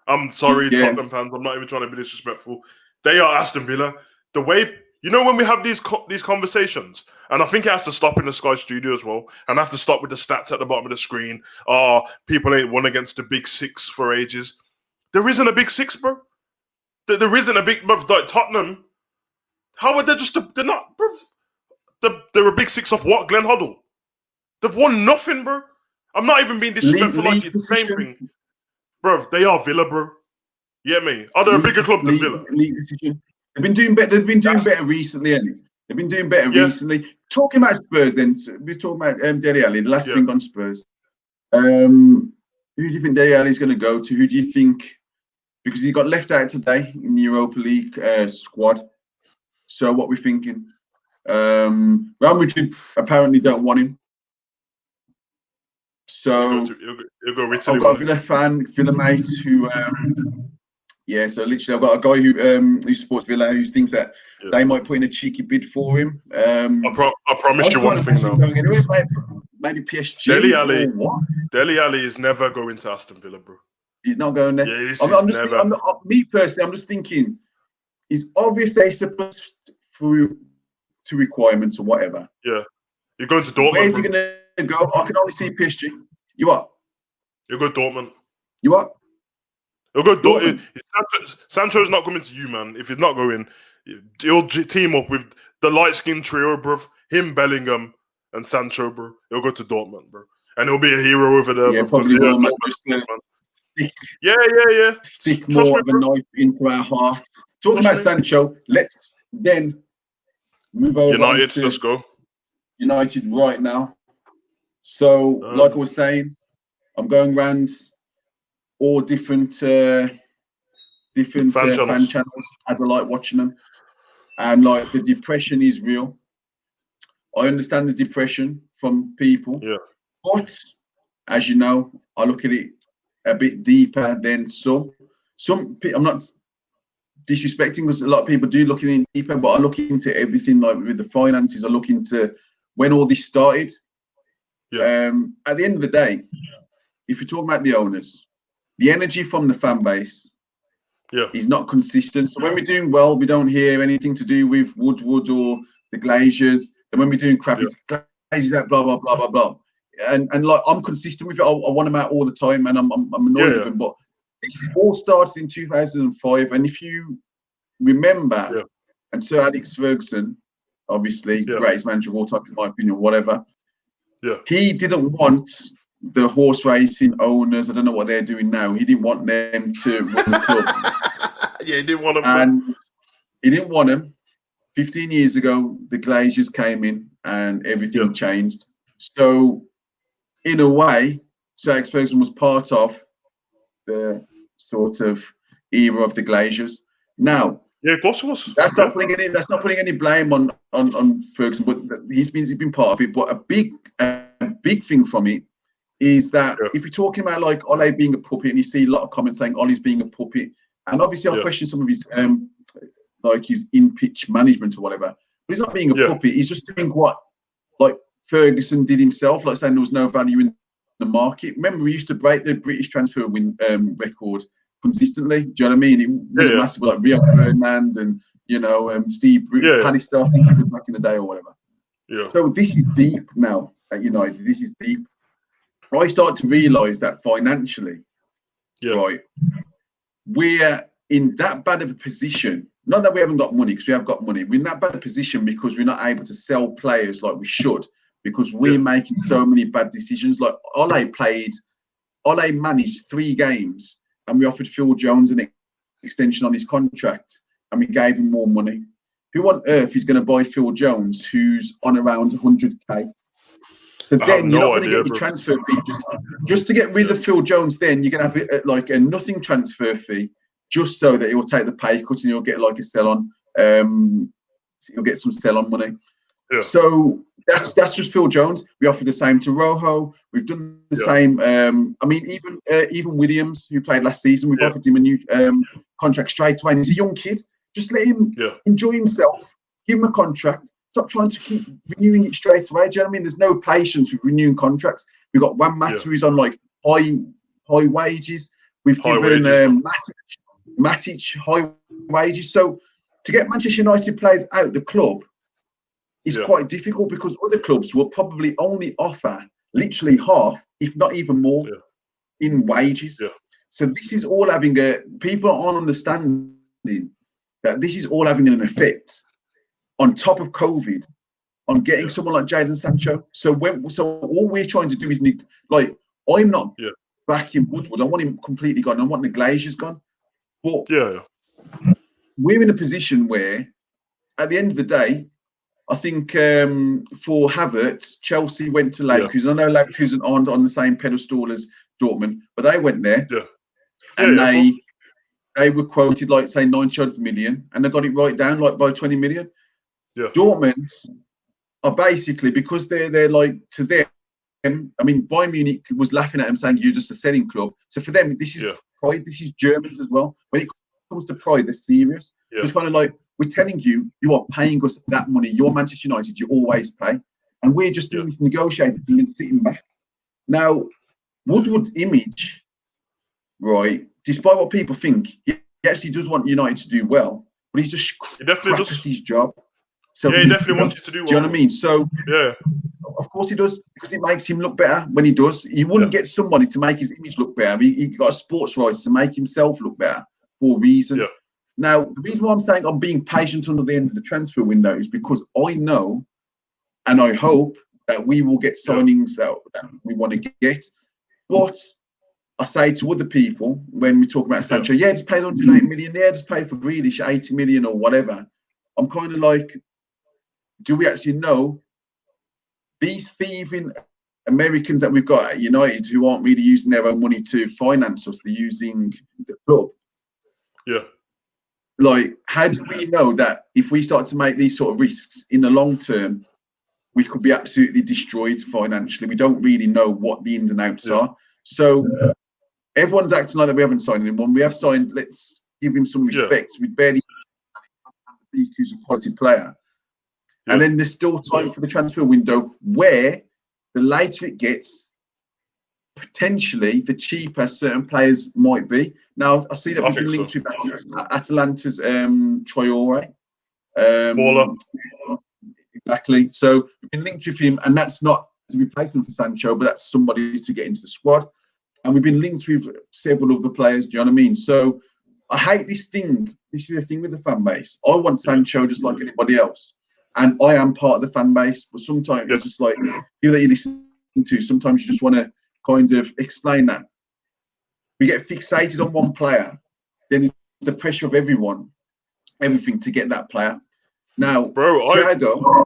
I'm sorry, Tottenham fans. I'm not even trying to be disrespectful. They are Aston Villa. The way, you know, when we have these conversations, and I think it has to stop in the Sky studio as well, and I have to stop with the stats at the bottom of the screen. People ain't won against the big six for ages. There isn't a big six, bro. There isn't a big, bro. Like Tottenham, how are they just? They're not, bro. They're a big six of what? Glenn Hoddle. They've won nothing, bro. I'm not even being disrespectful. Like it's the same thing, bro. They are Villa, bro. You get me? Are they a bigger club than Villa? They've been doing better. They've been doing better recently, and they've been doing better recently. Talking about Spurs, then we're talking about Dele Alli. The last thing on Spurs. Who do you think Dele Alli is going to go to? Who do you think? Because he got left out today in the Europa League squad. So what we're thinking? Real Madrid apparently don't want him. So he'll go I've got a Villa mate who. So literally, I've got a guy who supports Villa who thinks that they might put in a cheeky bid for him. I promised you one thing now. Maybe PSG. Dele Alli is never going to Aston Villa, bro. He's not going there. Yeah, me personally, I'm just thinking, it's obvious they supposed through to requirements or whatever. Yeah, you're going to Dortmund. Where's he going to go? I can only see PSG. You what? He'll go Dortmund. You what? He'll go Dortmund. Sancho's not coming to you, man. If he's not going, he'll team up with the light-skinned trio, bro. Him, Bellingham, and Sancho, bro. He'll go to Dortmund, bro. And he'll be a hero over there, Yeah, bro. probably will, man. Yeah. Stick Trust more me, of a bro. knife into our heart. Talking about Sancho, let's then move over United, to let's go. United right now. So, like I was saying, I'm going around all different fan channels as I like watching them, and like the depression is real. I understand the depression from people, but as you know, I look at it a bit deeper than some. I'm not disrespecting because a lot of people do look in deeper, but I look into everything like with the finances. I look into when all this started. At the end of the day, if you're talking about the owners, the energy from the fan base is not consistent. So when we're doing well, we don't hear anything to do with Woodward or the Glaziers. And when we're doing crap, it's Glaziers that blah blah blah blah blah. And like I'm consistent with it. I want them out all the time, and I'm annoyed with them. But this all started in 2005, and if you remember, and Sir Alex Ferguson, obviously greatest manager of all time in my opinion, whatever. He didn't want the horse racing owners. I don't know what they're doing now. He didn't want them to run the club. He didn't want them. And he didn't want them. 15 years ago, the Glaziers came in and everything changed. So, in a way, Sir Alex Ferguson was part of the sort of era of the Glaziers. Now, of course it was. That's not putting any blame on Ferguson, but he's been part of it. But a big thing from it is that if you're talking about like Ole being a puppet, and you see a lot of comments saying Ole's being a puppet, and obviously I question some of his like his in-pitch management or whatever, but he's not being a puppet. He's just doing what like Ferguson did himself, like saying there was no value in the market. Remember, we used to break the British transfer record consistently. Do you know what I mean? It was massive, like Rio Ferdinand and Steve Paddy Star, I think he was back in the day or whatever. So this is deep now at United. This is deep. I start to realise that financially, right, we're in that bad of a position. Not that we haven't got money, because we have got money. We're in that bad a position because we're not able to sell players like we should, because we're making so many bad decisions. Like Ole managed 3 games, and we offered Phil Jones an extension on his contract, and we gave him more money. Who on earth is going to buy Phil Jones, who's on around 100k? So then you're not going to get your transfer fee just to get rid of Phil Jones. Then you're going to have like a nothing transfer fee, just so that he will take the pay cut and he'll get like a sell on. He'll get some sell on money. So that's just Phil Jones. We offered the same to Rojo. We've done the same. I mean, even Williams, who played last season, we've offered him a new contract straight away. And he's a young kid. Just let him enjoy himself. Give him a contract. Stop trying to keep renewing it straight away. Do you know what I mean? There's no patience with renewing contracts. We've got Juan Mata who's on like high wages. We've given Matic high wages. So to get Manchester United players out the club is quite difficult, because other clubs will probably only offer literally half, if not even more, in wages. So this is all having people aren't understanding that this is all having an effect on top of COVID on getting someone like Jadon Sancho. So all we're trying to do is like, I'm not backing Woodward. I want him completely gone. I want the Glaziers gone. But we're in a position where, at the end of the day, I think for Havertz, Chelsea went to Leverkusen. I know Leverkusen aren't on the same pedestal as Dortmund, but they went there, and they were quoted like say 90 million, and they got it right down like by 20 million. Dortmund are basically, because they're like, to them, I mean, Bayern Munich was laughing at them saying you're just a selling club. So for them, this is pride. This is Germans as well. When it comes to pride, they're serious. It's kind of like, we're telling you, you are paying us that money. You're Manchester United, you always pay. And we're just doing this negotiating thing and sitting back. Now, Woodward's image, right, despite what people think, he actually does want United to do well, but he's just crap at his job. So Yeah, he definitely wants you to do do you know well. what I mean? So Yeah, of course he does, because it makes him look better when he does. He wouldn't get somebody to make his image look better. He got a sports rights to make himself look better for a reason. yeah, Now, the reason why I'm saying I'm being patient until the end of the transfer window is because I know and I hope that we will get signings that we want to get. But I say to other people when we talk about Sancho, yeah, just pay 180 million, yeah, just pay for Grealish 80 million or whatever. I'm kind of like, do we actually know these thieving Americans that we've got at United who aren't really using their own money to finance us, they're using the club? yeah. Like, how do we know that if we start to make these sort of risks in the long term, we could be absolutely destroyed financially? We don't really know what the ins and outs are. So everyone's acting like we haven't signed anyone. We have signed. Let's give him some respect. We barely who's a quality player. And then there's still time for the transfer window, where the later it gets, potentially the cheaper certain players might be. Now, I see that we've been linked with Atalanta's Traore. Baller. Exactly. So we've been linked with him, and that's not a replacement for Sancho, but that's somebody to get into the squad. And we've been linked with several other players. Do you know what I mean? So I hate this thing. This is the thing with the fan base. I want Sancho just like anybody else. And I am part of the fan base. But sometimes it's just like people that you listen to, sometimes you just want to kind of explain that. We get fixated on one player. Then it's the pressure of everything to get that player. Now, Bro, Thiago, one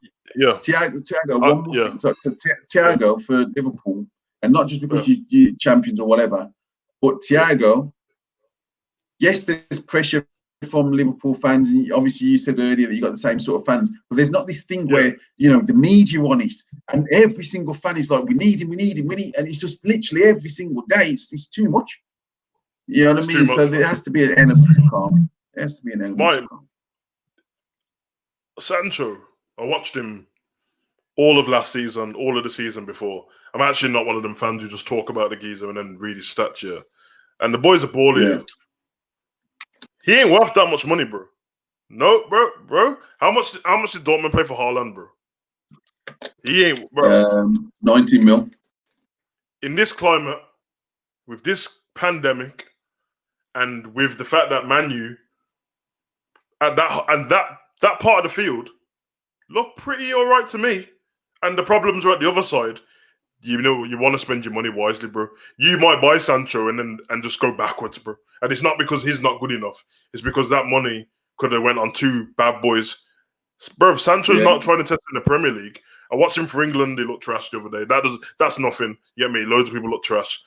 more yeah. thing. So Thiago for Liverpool, and not just because you're champions or whatever, but Thiago, yes, there's pressure from Liverpool fans. And obviously, you said earlier that you got the same sort of fans, but there's not this thing where, the media on it, and every single fan is like, we need him, and it's just literally every single day, it's too much. You know what I mean? So there has to be an element to calm. There has to be an element to calm. Sancho, I watched him all of last season, all of the season before. I'm actually not one of them fans who just talk about the geezer and then read his stats here. And the boy's a baller here. He ain't worth that much money, bro. No, bro. How much did Dortmund pay for Haaland, bro? He ain't, bro. 19 mil. In this climate, with this pandemic, and with the fact that Man U at that part of the field look pretty all right to me, and the problems are at the other side. You want to spend your money wisely, bro. You might buy Sancho and just go backwards, bro. And it's not because he's not good enough. It's because that money could have went on two bad boys. Bro, Sancho's not trying to test in the Premier League. I watched him for England. He looked trash the other day. That's nothing. You get me? Loads of people look trash.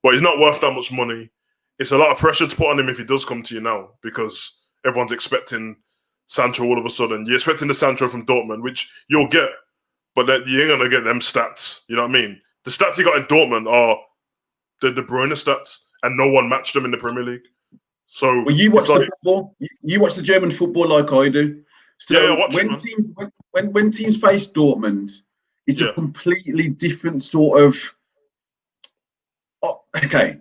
But he's not worth that much money. It's a lot of pressure to put on him if he does come to you now, because everyone's expecting Sancho all of a sudden. You're expecting the Sancho from Dortmund, which you'll get, but you ain't gonna get them stats. You know what I mean? The stats he got in Dortmund are the De Bruyne stats, and no one matched them in the Premier League. So, well, you watch the football. You watch the German football like I do. So when teams face Dortmund, it's a completely different sort of. Okay,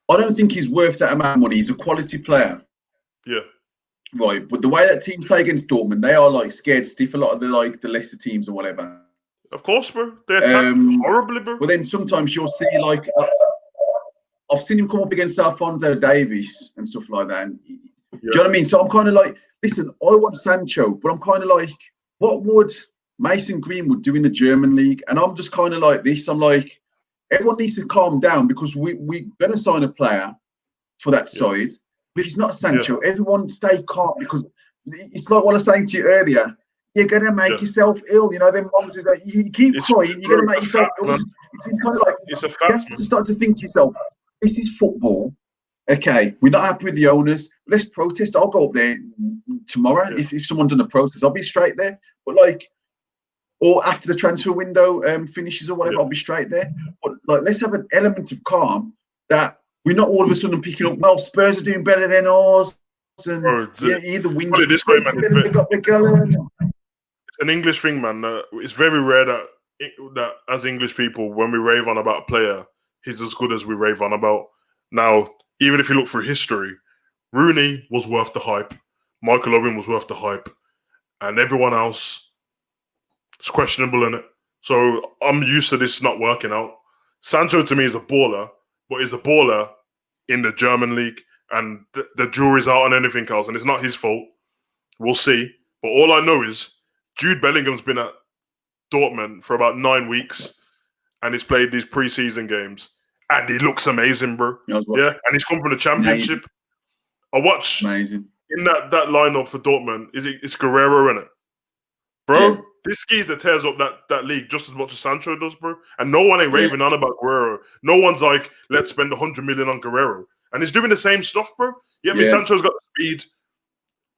I don't think he's worth that amount of money. He's a quality player. Yeah. Right, but the way that teams play against Dortmund, they are like scared stiff. A lot of the lesser teams or whatever. Of course, bro. They attack horribly, bro. But then sometimes you'll see like I've seen him come up against Alphonso Davies and stuff like that. And, do you know what I mean? So I'm kind of like, listen, I want Sancho, but I'm kind of like, what would Mason Greenwood do in the German league? And I'm just kind of like this. I'm like, everyone needs to calm down, because we're going to sign a player for that side. But if it's not Sancho, everyone stay calm, because it's like what I was saying to you earlier. You're going to make yourself ill. Them moms are like, you keep crying, you're going to make yourself ill. It's kind of like, it's a fact, you have to start to think to yourself, this is football. Okay, we're not happy with the owners. Let's protest. I'll go up there tomorrow. If someone done a protest, I'll be straight there. But or after the transfer window finishes or whatever, I'll be straight there. But let's have an element of calm, that we're not all of a sudden picking up, well, Spurs are doing better than ours. And either win. Put it this way, man. It's an English thing, man. It's very rare that as English people, when we rave on about a player, he's as good as we rave on about. Now, even if you look through history, Rooney was worth the hype. Michael Owen was worth the hype. And everyone else It's questionable, innit? So I'm used to this not working out. Sancho to me is a baller, but he's a baller in the German league, and the jury's out on anything else, and it's not his fault. We'll see. But all I know is Jude Bellingham's been at Dortmund for about 9 weeks, and he's played these preseason games, and he looks amazing, bro. Yeah, and he's come from the Championship. Amazing. I watch in that lineup for Dortmund. It's Guerrero in it, bro. Yeah. This geezer tears up that league just as much as Sancho does, bro. And no one ain't raving on about Guerrero. No one's like, let's spend 100 million on Guerrero, and he's doing the same stuff, bro. Yeah, I mean, Sancho's got the speed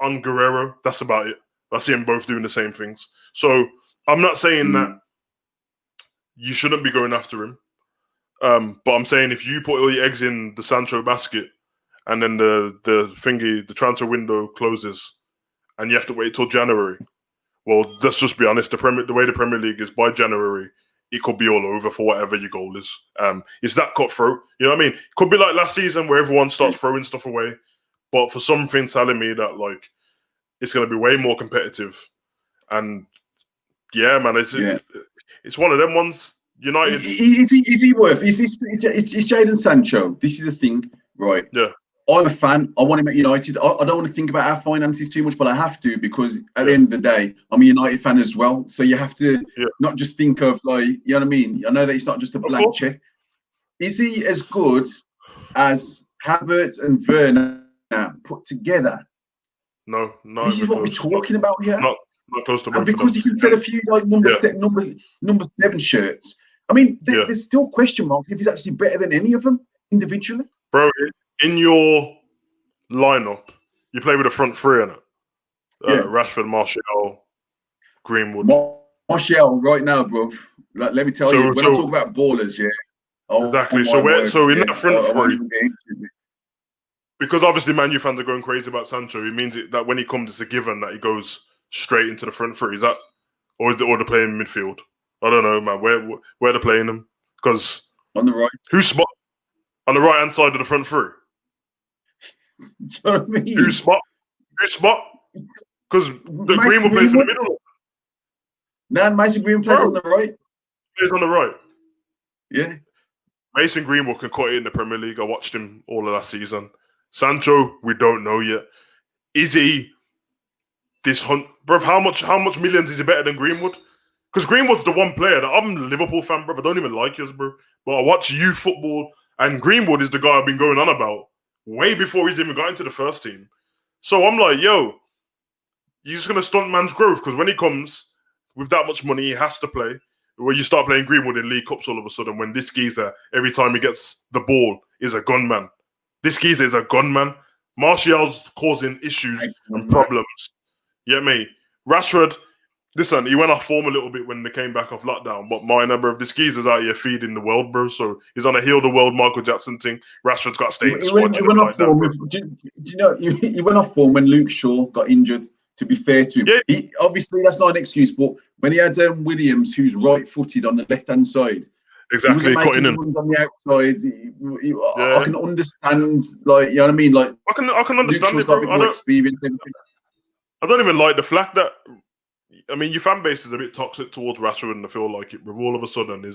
on Guerrero. That's about it. I see them both doing the same things. So I'm not saying that you shouldn't be going after him. But I'm saying if you put all your eggs in the Sancho basket and then the transfer window closes and you have to wait till January, well, let's just be honest. The way the Premier League is, by January, it could be all over for whatever your goal is. It's that cutthroat. You know what I mean? It could be like last season where everyone starts throwing stuff away. But for something telling me that like it's going to be way more competitive. And yeah, man, it's one of them ones. United. Is he worth? Is Jadon Sancho? This is the thing, right? Yeah. I'm a fan. I want him at United. I don't want to think about our finances too much, but I have to, because at the end of the day, I'm a United fan as well. So you have to not just think of like, you know what I mean? I know that it's not just a blank check. Is he as good as Havertz and Werner put together? No. This is what we're talking about here. Not close to both. And because he can sell a few like number 7 shirts. I mean, there's still question marks if he's actually better than any of them individually. Bro, in your lineup, you play with a front three in it. Rashford, Martial, Greenwood. Martial, right now, bro. Like, let me tell you, when I talk about ballers, exactly. So in that front three, because obviously Man U fans are going crazy about Sancho, it means that when he comes, it's a given that he goes straight into the front three. Is that, or they're playing midfield? I don't know, man. Where they're playing him? Because on the right, who's spot on the right hand side of the front three? Do you know what I mean? Who's spot? Because the Greenwood plays in the middle. No, Mason Greenwood plays on the right. Plays on the right. Yeah. Mason Greenwood can cut it in the Premier League. I watched him all of last season. Sancho, we don't know yet. Is he this bro? How much millions is he better than Greenwood? Because Greenwood's the one player that I'm a Liverpool fan, bro. I don't even like us, bro. But I watch youth football, and Greenwood is the guy I've been going on about way before he's even got into the first team. So I'm like, yo, you're just going to stunt man's growth, because when he comes with that much money, he has to play. Where you start playing Greenwood in League Cups all of a sudden, when this geezer, every time he gets the ball, is a gunman. This geezer is a gunman. Martial's causing issues and problems. You get me? Rashford, listen, he went off form a little bit when they came back off lockdown, but minor, bro. This geezer's out here feeding the world, bro. So he's on a heal the world Michael Jackson thing. Rashford's got to stay in the squad. He went off form. Do you know, he went off form when Luke Shaw got injured, to be fair to him. Yeah. Obviously, that's not an excuse, but when he had Williams, who's right-footed on the left-hand side, exactly, cutting in on the outside. I can understand, like, you know what I mean? Like, I can understand it, bro. I don't even like the fact that, I mean, your fan base is a bit toxic towards Rashford, and I feel like it. But all of a sudden,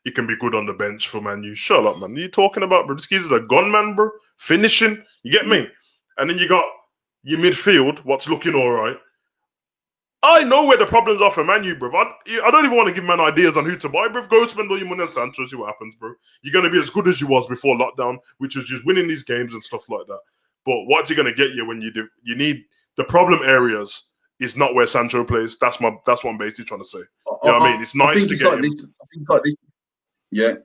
he can be good on the bench for Man U. Shut up, man. What are you talking about, bro? This guy's a gunman, bro. Finishing, you get me? And then you got your midfield, what's looking all right. I know where the problems are for Man U, bro. I don't even want to give man ideas on who to buy, bro. Go spend all your money on Sancho, see what happens, bro. You're going to be as good as you was before lockdown, which is just winning these games and stuff like that. But what's he going to get you when you do? You need the problem areas is not where Sancho plays. That's what I'm basically trying to say. You know what I mean? It's nice to get like him. I think like this. Yeah.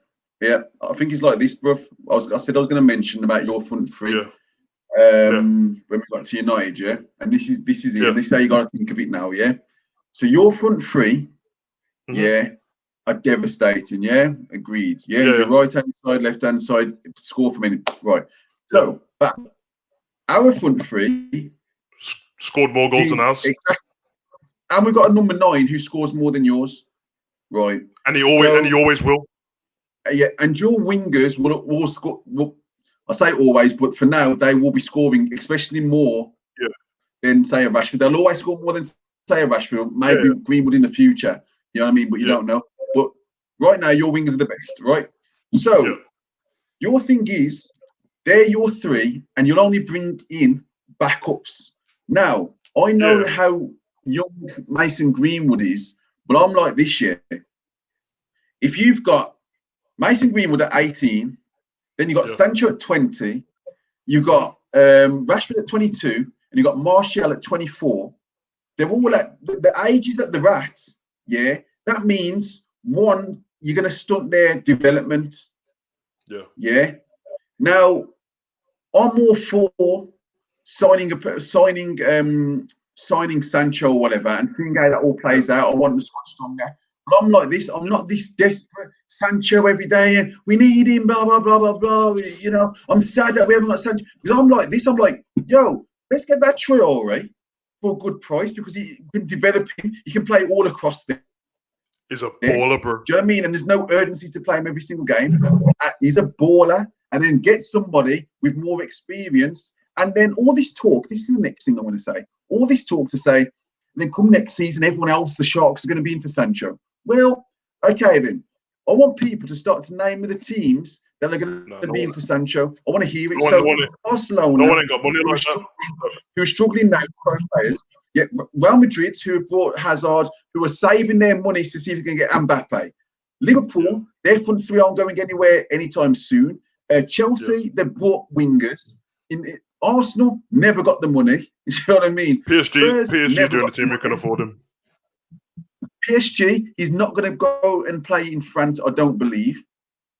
I think it's like this, bro. I said I was going to mention about your front three. Yeah. When we got to United, and this is it. And this is how you got to think of it now, So your front three, are devastating, agreed. Your right hand side, left hand side, score from any right. So, but our front three scored more goals than us, exactly, and we've got a number 9 who scores more than yours, right? And he always will. And your wingers will all score. Well, I say always, but for now, they will be scoring, especially more than, say, a Rashford. They'll always score more than, say, a Rashford, maybe Greenwood in the future. You know what I mean? But you don't know. But right now, your wingers are the best, right? So your thing is, they're your three, and you'll only bring in backups. Now, I know how young Mason Greenwood is, but I'm like this year. If you've got Mason Greenwood at 18, then you've got Sancho at 20, you've got Rashford at 22, and you've got Martial at 24. They're all at the ages that they're at. Yeah, that means one, you're going to stunt their development. Yeah. Now, I'm all for signing Sancho or whatever and seeing how that all plays out. I want the squad stronger. But I'm like this. I'm not this desperate. Sancho every day, and we need him. Blah blah blah blah blah. You know, I'm sad that we haven't got Sancho. Because I'm like this. I'm like, yo, let's get that Traore for a good price because he can develop him. He can play all across there. He's a baller, bro. Do you know what I mean? And there's no urgency to play him every single game. He's a baller. And then get somebody with more experience. And then all this talk, this is the next thing I want to say. All this talk to say, and then come next season, everyone else, the Sharks, are going to be in for Sancho. Well, okay then. I want people to start to name the teams that are going to be in for Sancho. I want to hear it. Barcelona, who are struggling now for players. Yeah, Real Madrid, who have brought Hazard, who are saving their money to see if they can get Mbappe. Liverpool, their front three aren't going anywhere anytime soon. Chelsea, they brought wingers. Arsenal never got the money. You know what I mean? PSG is the only team who can afford him. PSG, he's not going to go and play in France, I don't believe.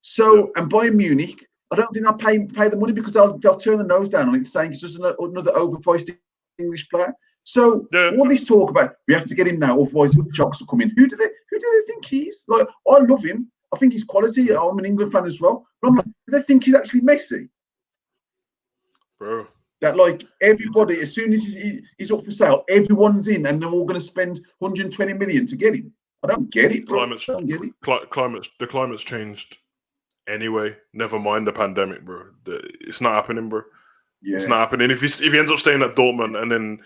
So, and Bayern Munich, I don't think they'll pay the money because they'll turn the nose down on it, saying it's just another overpriced English player. So all this talk about we have to get him now, otherwise the Sharks will come in. Who do they think he is? Like, I love him. I think he's quality. I'm an England fan as well. But I'm like, do they think he's actually Messi? Bro. That like everybody, as soon as he's up for sale, everyone's in and they're all going to spend 120 million to get him. I don't get it, bro. I don't get it. The climate's changed anyway. Never mind the pandemic, bro. It's not happening, bro. Yeah. It's not happening. If he ends up staying at Dortmund and then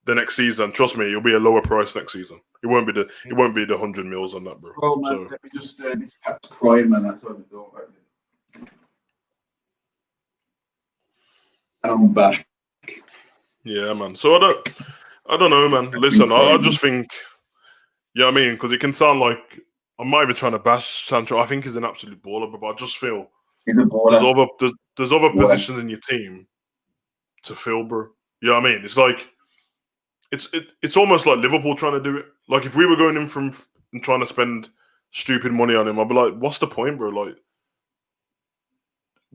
the next season, trust me, it'll be a lower price next season. It won't be the 100 mils on that, bro. Well, man, so, let me just this cat's crying, man. That's on the door. And I'm back. Yeah, man. So I don't know, man. Listen, I just think, you know what I mean? Because it can sound like I'm not even trying to bash Sancho. I think he's an absolute baller, but I just feel he's a baller. There's other positions in your team to fill, bro. You know what I mean? It's like it's almost like Liverpool trying to do it. Like if we were going in from and trying to spend stupid money on him, I'd be like, what's the point, bro? Like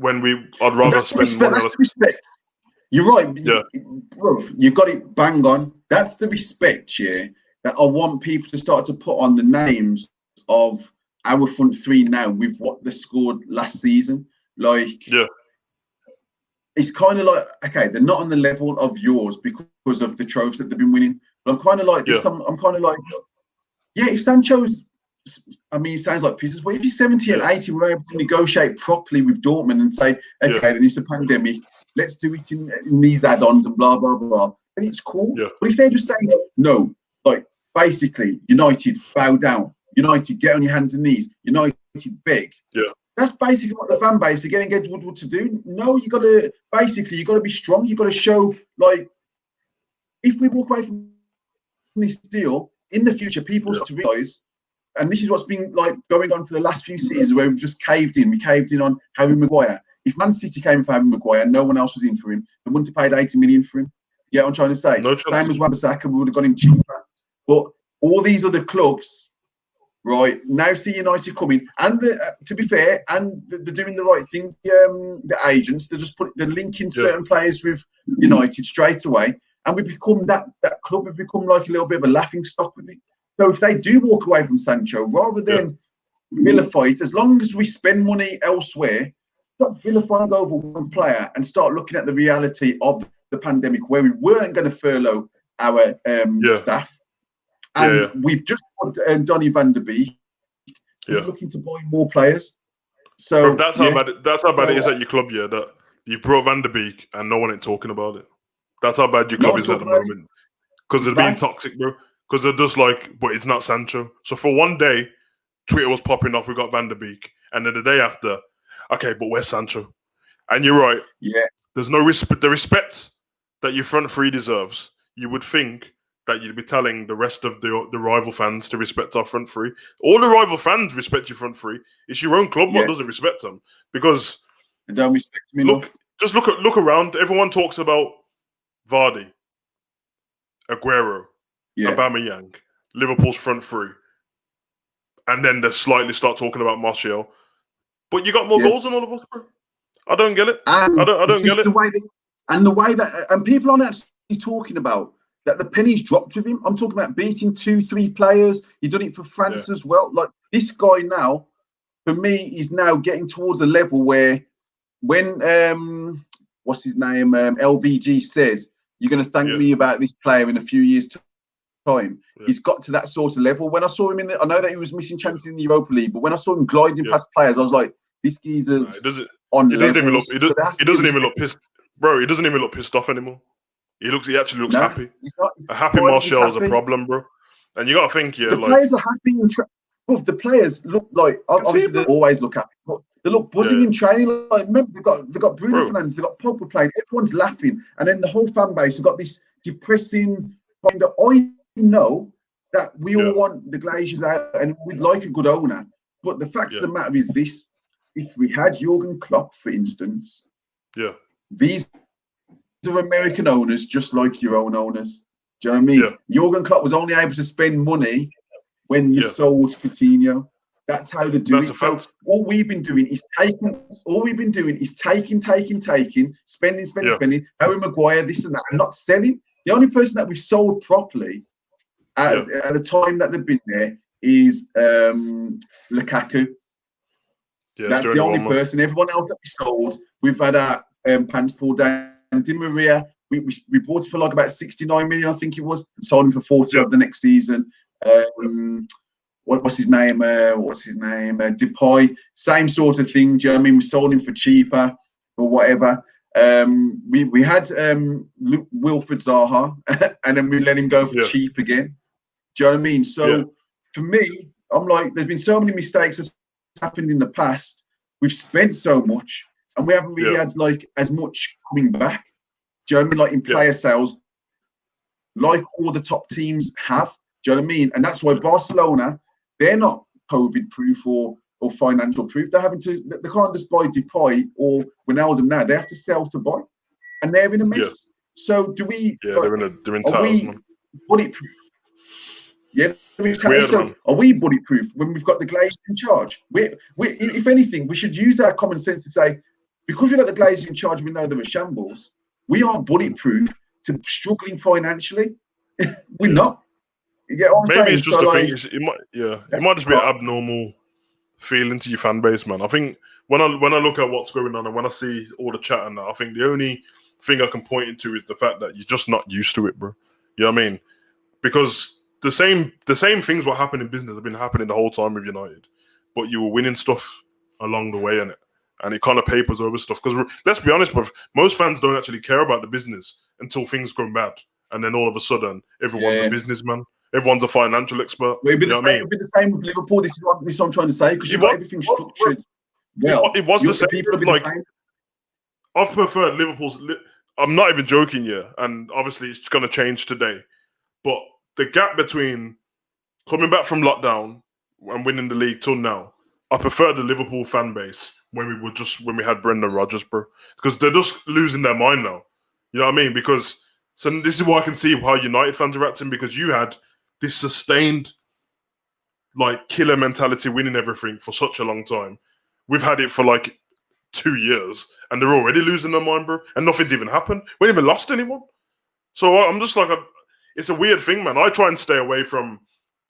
I'd rather spend money on respect. You're right. Yeah. Bro, you got it bang on. That's the respect, yeah, that I want people to start to put on the names of our front three now with what they scored last season. Like, it's kind of like, okay, they're not on the level of yours because of the trophies that they've been winning. But I'm kind of like this. I'm kind of like, if Sancho's, I mean, it sounds like pieces, but if he's 70 and 80, we're able to negotiate properly with Dortmund and say, okay, then it's a pandemic. Let's do it in these add-ons and blah, blah, blah. And it's cool. Yeah. But if they're just saying, no, like, basically, United, bow down. United, get on your hands and knees. United, beg. Yeah. That's basically what the fan base are getting Woodward to do. No, you got to be strong. You got to show, like, if we walk away from this deal in the future, people to realise, and this is what's been like going on for the last few seasons where we've just caved in. We caved in on Harry Maguire. If Man City came for Harry Maguire, no one else was in for him. They wouldn't have paid 80 million for him. You know what I'm trying to say? No Same as Wan-Bissaka, we would have got him cheaper. But all these other clubs, right, now see United coming, and to be fair, and they're doing the right thing. The agents, they're linking certain players with United straight away, and we become that club. We become like a little bit of a laughing stock with it. So if they do walk away from Sancho, rather than vilify it, as long as we spend money elsewhere, stop vilifying over one player and start looking at the reality of the pandemic, where we weren't going to furlough our staff. And we've just got Donny van der Beek. We're looking to buy more players. So bro, that's how bad it is at your club, that you brought Van der Beek and no one ain't talking about it. That's how bad your club is at the moment. Because they're being toxic, bro. because they're just like, but it's not Sancho. So for one day, Twitter was popping off. We got Van der Beek, and then the day after, okay, but where's Sancho? And you're right. Yeah. There's no respect. The respect that your front three deserves, you would think that you'd be telling the rest of the rival fans to respect our front three. All the rival fans respect your front three. It's your own club what doesn't respect them, because They don't respect me enough. Just look around. Everyone talks about Vardy, Aguero, Aubameyang, Liverpool's front three, and then they slightly start talking about Martial. But you got more goals than all of us, bro. I don't get it. And I don't get it. The way that people aren't actually talking about that the pennies dropped with him. I'm talking about beating 2-3 players. He done it for France as well. Like this guy now, for me, is now getting towards a level where when what's his name, LVG says you're going to thank me about this player in a few years' time. He's got to that sort of level. When I saw him I know that he was missing chances in the Europa League, but when I saw him gliding past players, I was like, this geezer's on He doesn't even look. He doesn't even look pissed, bro. He doesn't even look pissed off anymore. He actually looks happy. He's not, a happy Martial is a problem, bro. And you got to think, the players are happy. The players look like obviously they always look happy, but they look buzzing in training. Like remember, they got Bruno Fernandes, they got Pogba playing. Everyone's laughing, and then the whole fan base have got this depressing kind of. I know that we all want the Glaziers out, and we'd like a good owner. But the fact of the matter is this: if we had Jurgen Klopp, for instance, these are American owners just like your own owners. Do you know what I mean? Jurgen Klopp was only able to spend money when you sold Coutinho. That's how they do it. So all we've been doing is taking, spending. Harry Maguire, this and that, and not selling. The only person that we've sold properly at the time that they've been there is Lukaku. That's the only person. Everyone else that we sold, we've had our pants pulled down. Di Maria, we bought it for like about 69 million, I think it was. Sold him for 40 of the next season. What's his name? Depay, same sort of thing. Do you know what I mean? We sold him for cheaper or whatever. We had Wilfred Zaha, and then we let him go for cheap again. Do you know what I mean? So for me, I'm like, there's been so many mistakes that's happened in the past. We've spent so much, and we haven't really had like as much coming back. Do you know what I mean? Like in player sales, like all the top teams have. Do you know what I mean? And that's why Barcelona, they're not COVID proof or financial proof. They're having to. They can't just buy Depay or Ronaldo now. They have to sell to buy, and they're in a mess. So do we? Yeah, they're in tatters, man. Bulletproof. Yeah, so are we bulletproof when we've got the Glazers in charge? We, if anything, we should use our common sense to say, because we've got the Glazers in charge, we know they're a shambles. We aren't bulletproof to struggling financially. We're not. You get what I'm saying? Maybe it's just a thing. It might just be an abnormal feeling to your fan base, man. I think when I look at what's going on and when I see all the chat and that, I think the only thing I can point into is the fact that you're just not used to it, bro. You know what I mean? Because the same things what happened in business have been happening the whole time with United, but you were winning stuff along the way, innit? And it kind of papers over stuff. Because let's be honest, bro, most fans don't actually care about the business until things go bad, and then all of a sudden everyone's a businessman, everyone's a financial expert. Well, it'd be the same with Liverpool. This is what I'm trying to say, because you've got everything structured. Well, it was the same. People like the same. I've preferred Liverpool's. I'm not even joking, and obviously it's going to change today, but the gap between coming back from lockdown and winning the league till now, I prefer the Liverpool fan base when we had Brendan Rodgers, bro, because they're just losing their mind now. You know what I mean? Because this is why I can see how United fans are acting, because you had this sustained like killer mentality, winning everything for such a long time. We've had it for like 2 years, and they're already losing their mind, bro, and nothing's even happened. We ain't even lost anyone. So I'm just like, it's a weird thing, man. I try and stay away from,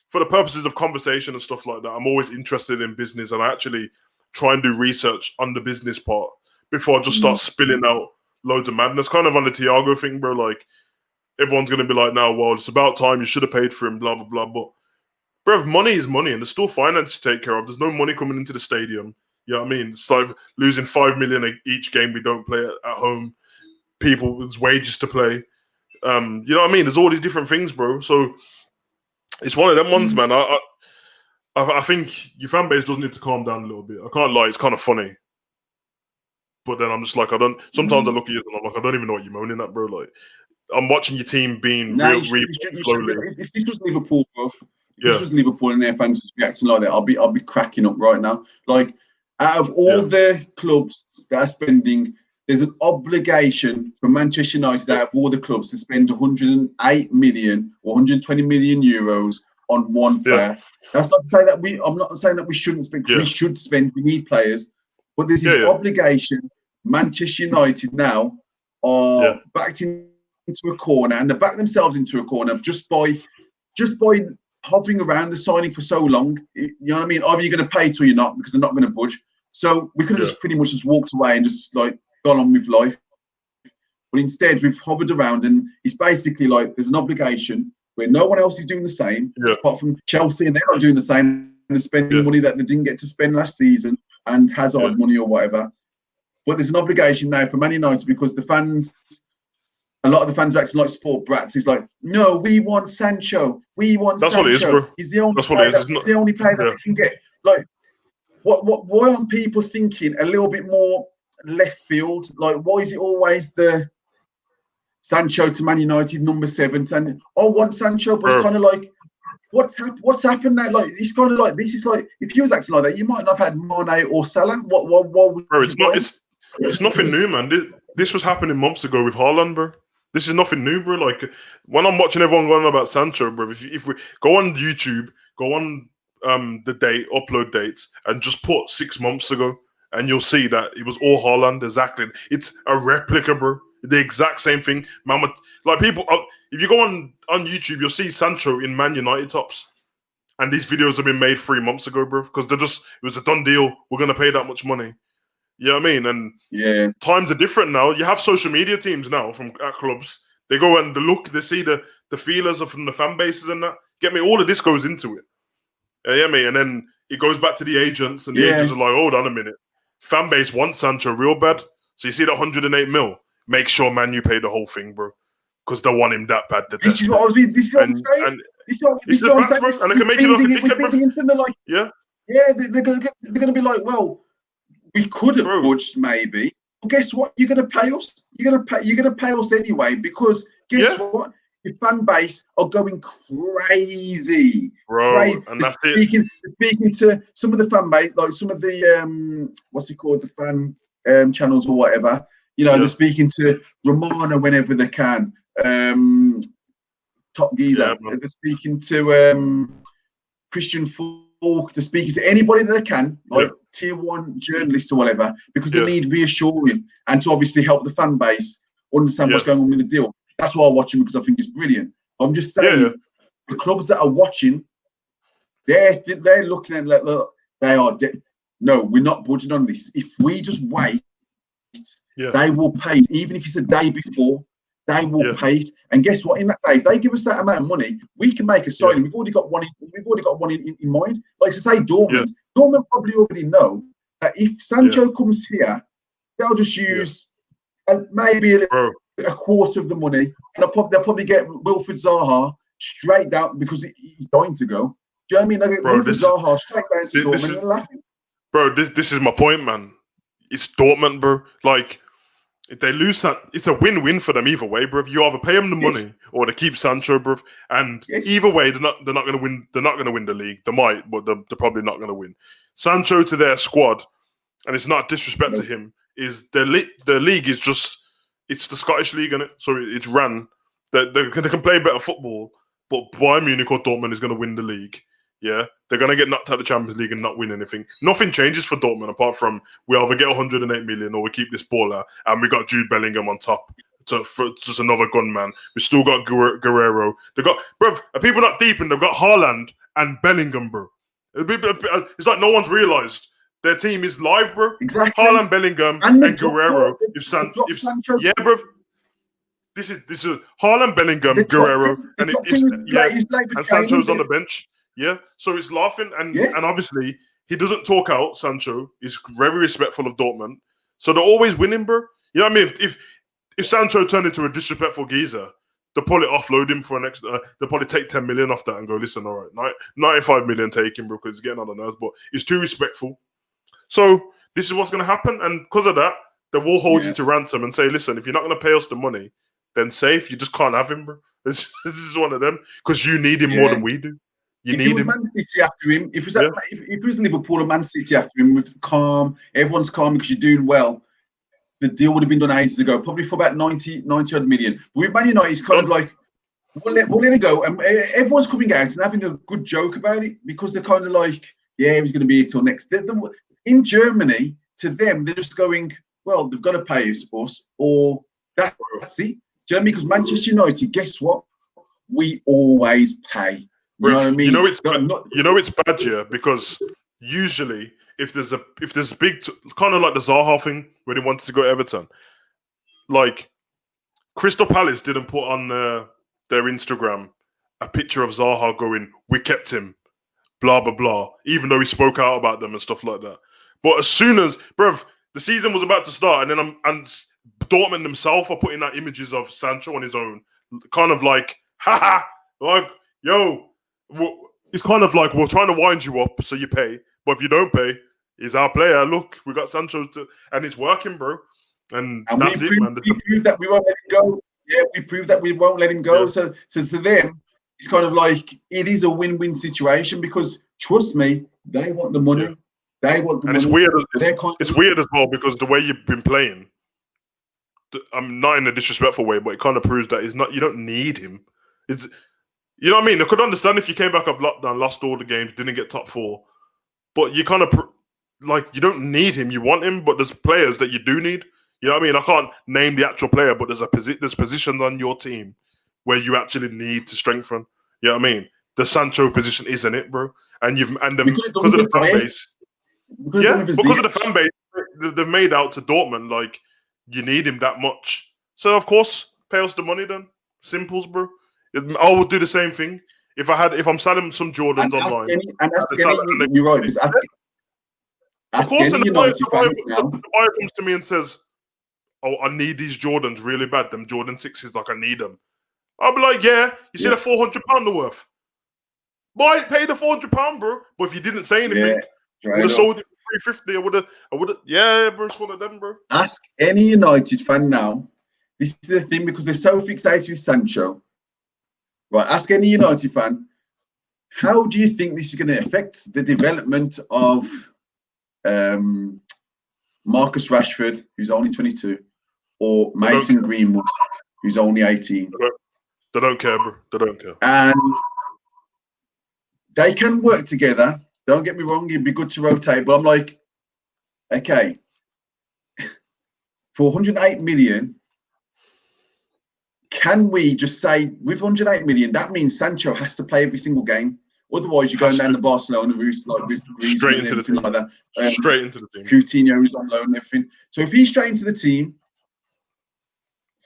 for the purposes of conversation and stuff like that, I'm always interested in business, and I actually try and do research on the business part before I just start spilling out loads of madness. Kind of on the Thiago thing, bro. Like, everyone's going to be like, no, well, it's about time. You should have paid for him, blah, blah, blah. But, bro, money is money, and there's still finance to take care of. There's no money coming into the stadium. You know what I mean? It's like losing 5 million each game we don't play at home. People's wages to play. You know what I mean? There's all these different things, bro. So It's one of them ones, man. I think your fan base does need to calm down a little bit. I can't lie, it's kind of funny. But then I'm just like, sometimes I look at you and I'm like, I don't even know what you're moaning at, bro. Like, I'm watching your team being No, slowly. If this was Liverpool, bro, if Yeah. this was Liverpool and their fans was reacting like that, I'll be cracking up right now. Like, out of all the clubs that are spending, there's an obligation for Manchester United out of all the clubs to spend 108 million or 120 million euros on one player. That's not to say that I'm not saying that we shouldn't spend, because we should spend. We need players, but there's this obligation. Manchester United now are backed into a corner, and they back themselves into a corner just by hovering around the signing for so long. You know what I mean? Either you're going to pay it or you're not, because they're not going to budge. So we could have just pretty much just walked away and just like gone on with life. But instead, we've hovered around, and it's basically like there's an obligation where no one else is doing the same, apart from Chelsea, and they're not doing the same. And spending money that they didn't get to spend last season, and Hazard money or whatever. But there's an obligation now for Man United, because the fans, a lot of the fans are acting like sport brats. It's like, no, we want Sancho. We want Sancho. What it is, bro. He's the only player that we can get. Like, why aren't people thinking a little bit more left field? Like, why is it always the Sancho to Man United number 7? And I want Sancho, but it's kind of like, what's happened now? Like, it's kind of like, this is like, if you was acting like that, you might not have had Mane or Salah. What bro, it's nothing new, man. This was happening months ago with Haaland, bro. This is nothing new, bro. Like, when I'm watching everyone going on about Sancho, bro, if we go on YouTube, go on the upload dates, and just put 6 months ago, and you'll see that it was all Haaland. Exactly. It's a replica, bro. The exact same thing. Man, like, people, if you go on YouTube, you'll see Sancho in Man United tops. And these videos have been made 3 months ago, bro, because it was a done deal. We're going to pay that much money. You know what I mean? And times are different now. You have social media teams now at clubs. They go and they see the feelers from the fan bases and that. Get me? All of this goes into it. You know what I mean? And then it goes back to the agents, and the agents are like, hold on a minute. Fan base wants Sancho real bad. So you see that 108 mil? Make sure Man U pay the whole thing, bro. Because they want him that bad. This is what I'm saying. This is what I'm saying. And they can make it look like, they're going to be like, well, we could have budged maybe. Well, guess what? You're going to pay us. You're going to pay us anyway, because guess what? Your fan base are going crazy, bro. And that's speaking to some of the fan base, like some of the what's it called, the fan channels or whatever. You know, they're speaking to Romana whenever they can. Top Geezer. They're speaking to Christian Falk. They're speaking to anybody that they can, like tier 1 journalists or whatever, because they need reassuring and to obviously help the fan base understand what's going on with the deal. That's why I watch him, because I think it's brilliant. I'm just saying, the clubs that are watching, they're looking at like, look, they are. No, we're not budging on this. If we just wait, they will pay it. Even if it's a day before, they will pay it. And guess what? In that day, if they give us that amount of money, we can make a signing. We've already got one. We've already got one in mind. Like to say, Dortmund. Dortmund probably already know that if Sancho comes here, they'll just use maybe a quarter of the money, and they'll probably get Wilfried Zaha straight down, because he's dying to go. Do you know what I mean? They get Wilfried Zaha straight down to Dortmund and laughing. Bro, this is my point, man. It's Dortmund, bro. Like, if they lose, it's a win-win for them either way, bro. You either pay them the money or they keep Sancho, bro. And either way, they're not going to win. They're not going to win the league. They might, but they're probably not going to win. Sancho to their squad, and it's not disrespect to him. Is the league is just, it's the Scottish league, innit? So it's ran. They can play better football, but Bayern Munich or Dortmund is going to win the league. Yeah, they're going to get knocked out of the Champions League and not win anything. Nothing changes for Dortmund apart from we either get 108 million or we keep this baller, and we got Jude Bellingham on top for just another gunman. We still got Guerrero. They got, bro, are people not deep in? They've got Haaland and Bellingham, bro. It's like no one's realised their team is live, bro. Exactly. Haaland, Bellingham, and Guerrero. Yeah, bro. This is Haaland, Bellingham, Guerrero, and Sancho's on the bench. Yeah, so he's laughing, and obviously he doesn't talk out. Sancho is very respectful of Dortmund, so they're always winning, bro. You know what I mean? If Sancho turned into a disrespectful geezer, they'll probably offload him for an extra. They'll probably take 10 million off that and go, listen, all right, 95 million take him, bro, because he's getting on the nerves. But he's too respectful. So this is what's going to happen, and because of that, they will hold you to ransom and say, listen, if you're not going to pay us the money, then safe. You just can't have him, bro. This is one of them because you need him more than we do. If it was Man City after him, if it was Liverpool and Man City after him with calm, everyone's calm because you're doing well, the deal would have been done ages ago, probably for about 90 odd million. But with Man United, it's kind of like, we'll let it go. And everyone's coming out and having a good joke about it because they're kind of like, yeah, he's going to be here till next. In Germany, to them, they're just going, well, they've got to pay us, or that's it. Do you know what I mean? Because Manchester United, guess what? We always pay. You know what I mean? It's bad, yeah, because usually if there's big kind of like the Zaha thing when he wanted to go to Everton, like Crystal Palace didn't put on their Instagram a picture of Zaha going, "We kept him," blah blah blah, even though he spoke out about them and stuff like that. But as soon as, bruv, the season was about to start, and then Dortmund themselves are putting out images of Sancho on his own, kind of like, haha, like, yo, it's kind of like we're trying to wind you up so you pay, but if you don't pay, he's our player. Look, we got Sancho, and it's working, bro. And that's it, man. We proved that we won't let him go. Yeah, we proved that we won't let him go. Yeah. So to them, it's kind of like it is a win-win situation because trust me, they want the money. Yeah. They want the money. It's weird as well because the way you've been playing, I'm not in a disrespectful way, but it kind of proves that you don't need him. It's, you know what I mean? I could understand if you came back off lockdown, lost all the games, didn't get top 4, but you kind of you don't need him. You want him, but there's players that you do need. You know what I mean? I can't name the actual player, but there's positions on your team where you actually need to strengthen. You know what I mean? The Sancho position isn't it, bro? And because of the fan base. Yeah, because of the fan base, they've made out to Dortmund like you need him that much. So of course, pay us the money then. Simples, bro. I would do the same thing if I'm selling some Jordans online. You're right. Of course, the buyer comes to me and says, "Oh, I need these Jordans really bad. Them Jordan 6s, like I need them." I'll be like, "Yeah, you see the £400 worth? Buy, pay the £400, bro." But if you didn't say anything. I would have sold it for 350. I would have. Yeah, bro, it's one of them, bro. Ask any United fan now. This is the thing because they're so fixated with Sancho. Right, ask any United fan. How do you think this is going to affect the development of Marcus Rashford, who's only 22, or Mason Greenwood, who's only 18? They don't care, bro. They don't care. And they can work together. Don't get me wrong, it'd be good to rotate, but I'm like, okay, for 108 million, can we just say with 108 million, that means Sancho has to play every single game? Otherwise, you're going down the Barcelona route, like with straight into the team, like that. Straight into the team. Coutinho is on loan and everything. So if he's straight into the team,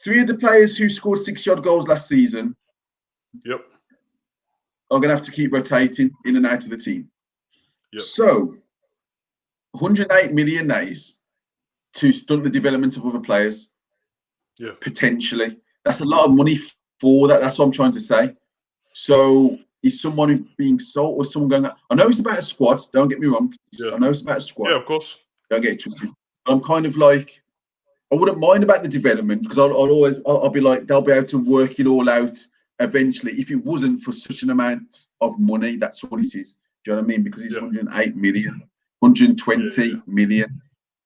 3 of the players who scored 60-odd goals last season, are going to have to keep rotating in and out of the team. Yep. So, 108 million days to stunt the development of other players. Yeah. Potentially. That's a lot of money for that. That's what I'm trying to say. So, is someone being sold or someone going, I know it's about a squad, don't get me wrong. Yeah. I know it's about a squad. Yeah, of course. Don't get it twisted. I'm kind of like, I wouldn't mind about the development because I'll be like, they'll be able to work it all out eventually if it wasn't for such an amount of money. That's what it is. Do you know what I mean? Because it's 108 million, 120 million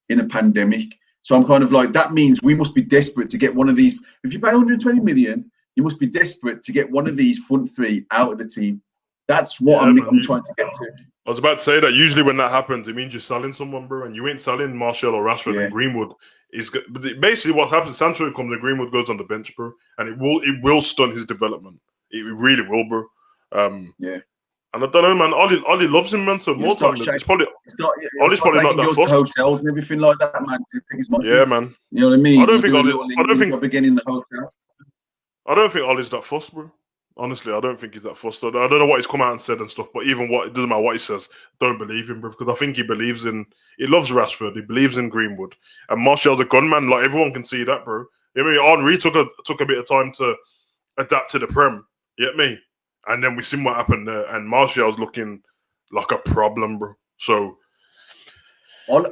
in a pandemic. So I'm kind of like, that means we must be desperate to get one of these. If you pay 120 million, you must be desperate to get one of these front 3 out of the team. That's what I'm trying to get to. I was about to say that usually when that happens, it means you're selling someone, bro, and you ain't selling Martial or Rashford and Greenwood. Basically what happens, Sancho comes and Greenwood goes on the bench, bro, and it will stunt his development. It really will, bro. And I don't know, man. Ollie loves him, man. So more time. Ollie's probably not that fussed. Hotels and everything like that, man. Yeah, man. You know what I mean? I don't think begin in the hotel. I don't think Ollie's that fussed, bro. Honestly, I don't think he's that fussed. I don't know what he's come out and said and stuff, but even it doesn't matter what he says. Don't believe him, bro, because I think he loves Rashford. He believes in Greenwood, and Martial's a gunman. Like everyone can see that, bro. I mean, Henry took a bit of time to adapt to the Prem. You get me? And then we seen what happened there, and Martial's looking like a problem, bro. So Ole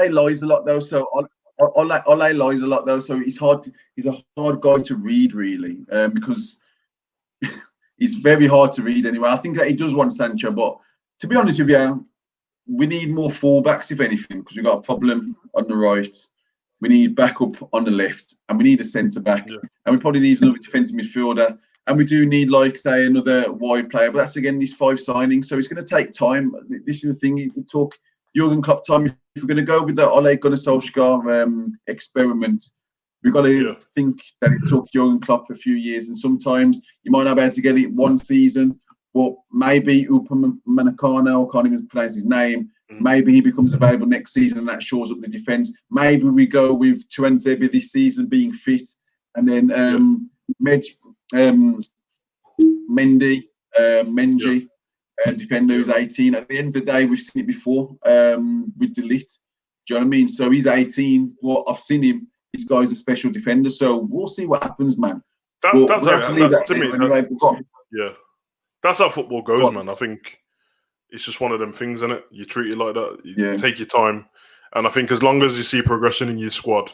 lies a lot though. So Ole lies a lot though. So he's hard. He's a hard guy to read, really, because it's very hard to read anyway. I think that he does want Sancho, but to be honest with you, we need more fullbacks, if anything, because we've got a problem on the right. We need backup on the left, and we need a centre back, and we probably need another defensive midfielder, and we do need, like, say, another wide player. But that's again these 5 signings, so it's going to take time. This is the thing. It took Jurgen Klopp time. If we're going to go with the Ole Gunnar Solskjaer experiment, we've got to think that it took Jurgen Klopp a few years, and sometimes you might not be able to get it one season. But maybe Upamecano, I can't even pronounce his name. Maybe he becomes available next season and that shores up the defence. Maybe we go with Tuanzebe this season being fit, and then Mendy, defender who's 18. At the end of the day, we've seen it before with Delete. Do you know what I mean? So he's 18. Well, I've seen him. This guy's a special defender. So we'll see what happens, man. That's how football goes, man. I think it's just one of them things, isn't it? You treat it like that. You take your time. And I think as long as you see progression in your squad,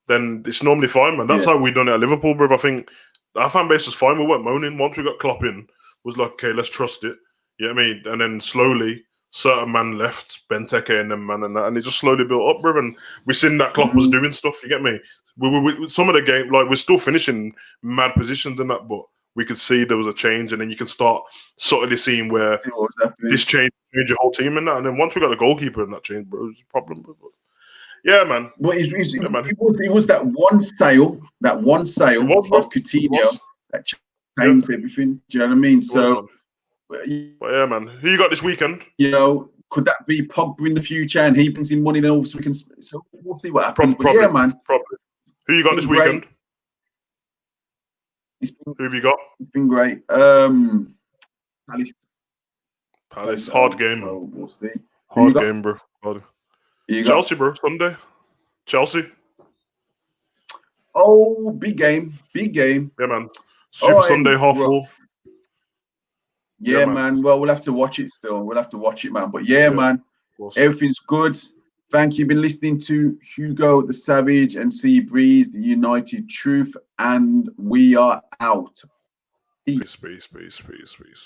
then it's normally fine, man. That's how we done it at Liverpool, bro. I think our fan base was fine. We weren't moaning. Once we got Klopp in, was like, okay, let's trust it. You know what I mean? And then slowly, certain man left, Benteke and them, man, and that. And it just slowly built up, bro. And we seen that Klopp was doing stuff, you get me? We some of the game, like, we're still finishing mad positions and that, but we could see there was a change, and then you can start subtly seeing where this change your whole team and that. And then once we got the goalkeeper and that change, bro, it was a problem. But yeah, man. But it was that one sale of Coutinho that changed everything. Do you know what I mean? But yeah, man. Who you got this weekend? You know, could that be Pogba in the future and he brings in money? Then also we can. So we'll see what happens. Probably, yeah, man. Probably. Who you got this weekend? Who have you got? It's been great. Palace. Hard game. So we'll see. Hard game, bro. Chelsea, bro. Sunday. Chelsea. Oh, big game. Yeah, man. Super Sunday, half full. Yeah, man. Well, we'll have to watch it still. We'll have to watch it, man. But yeah, man. Everything's good. Thank you. You've been listening to Hugo the Savage and Sea Breeze, the United Truth, and we are out. Peace. Peace.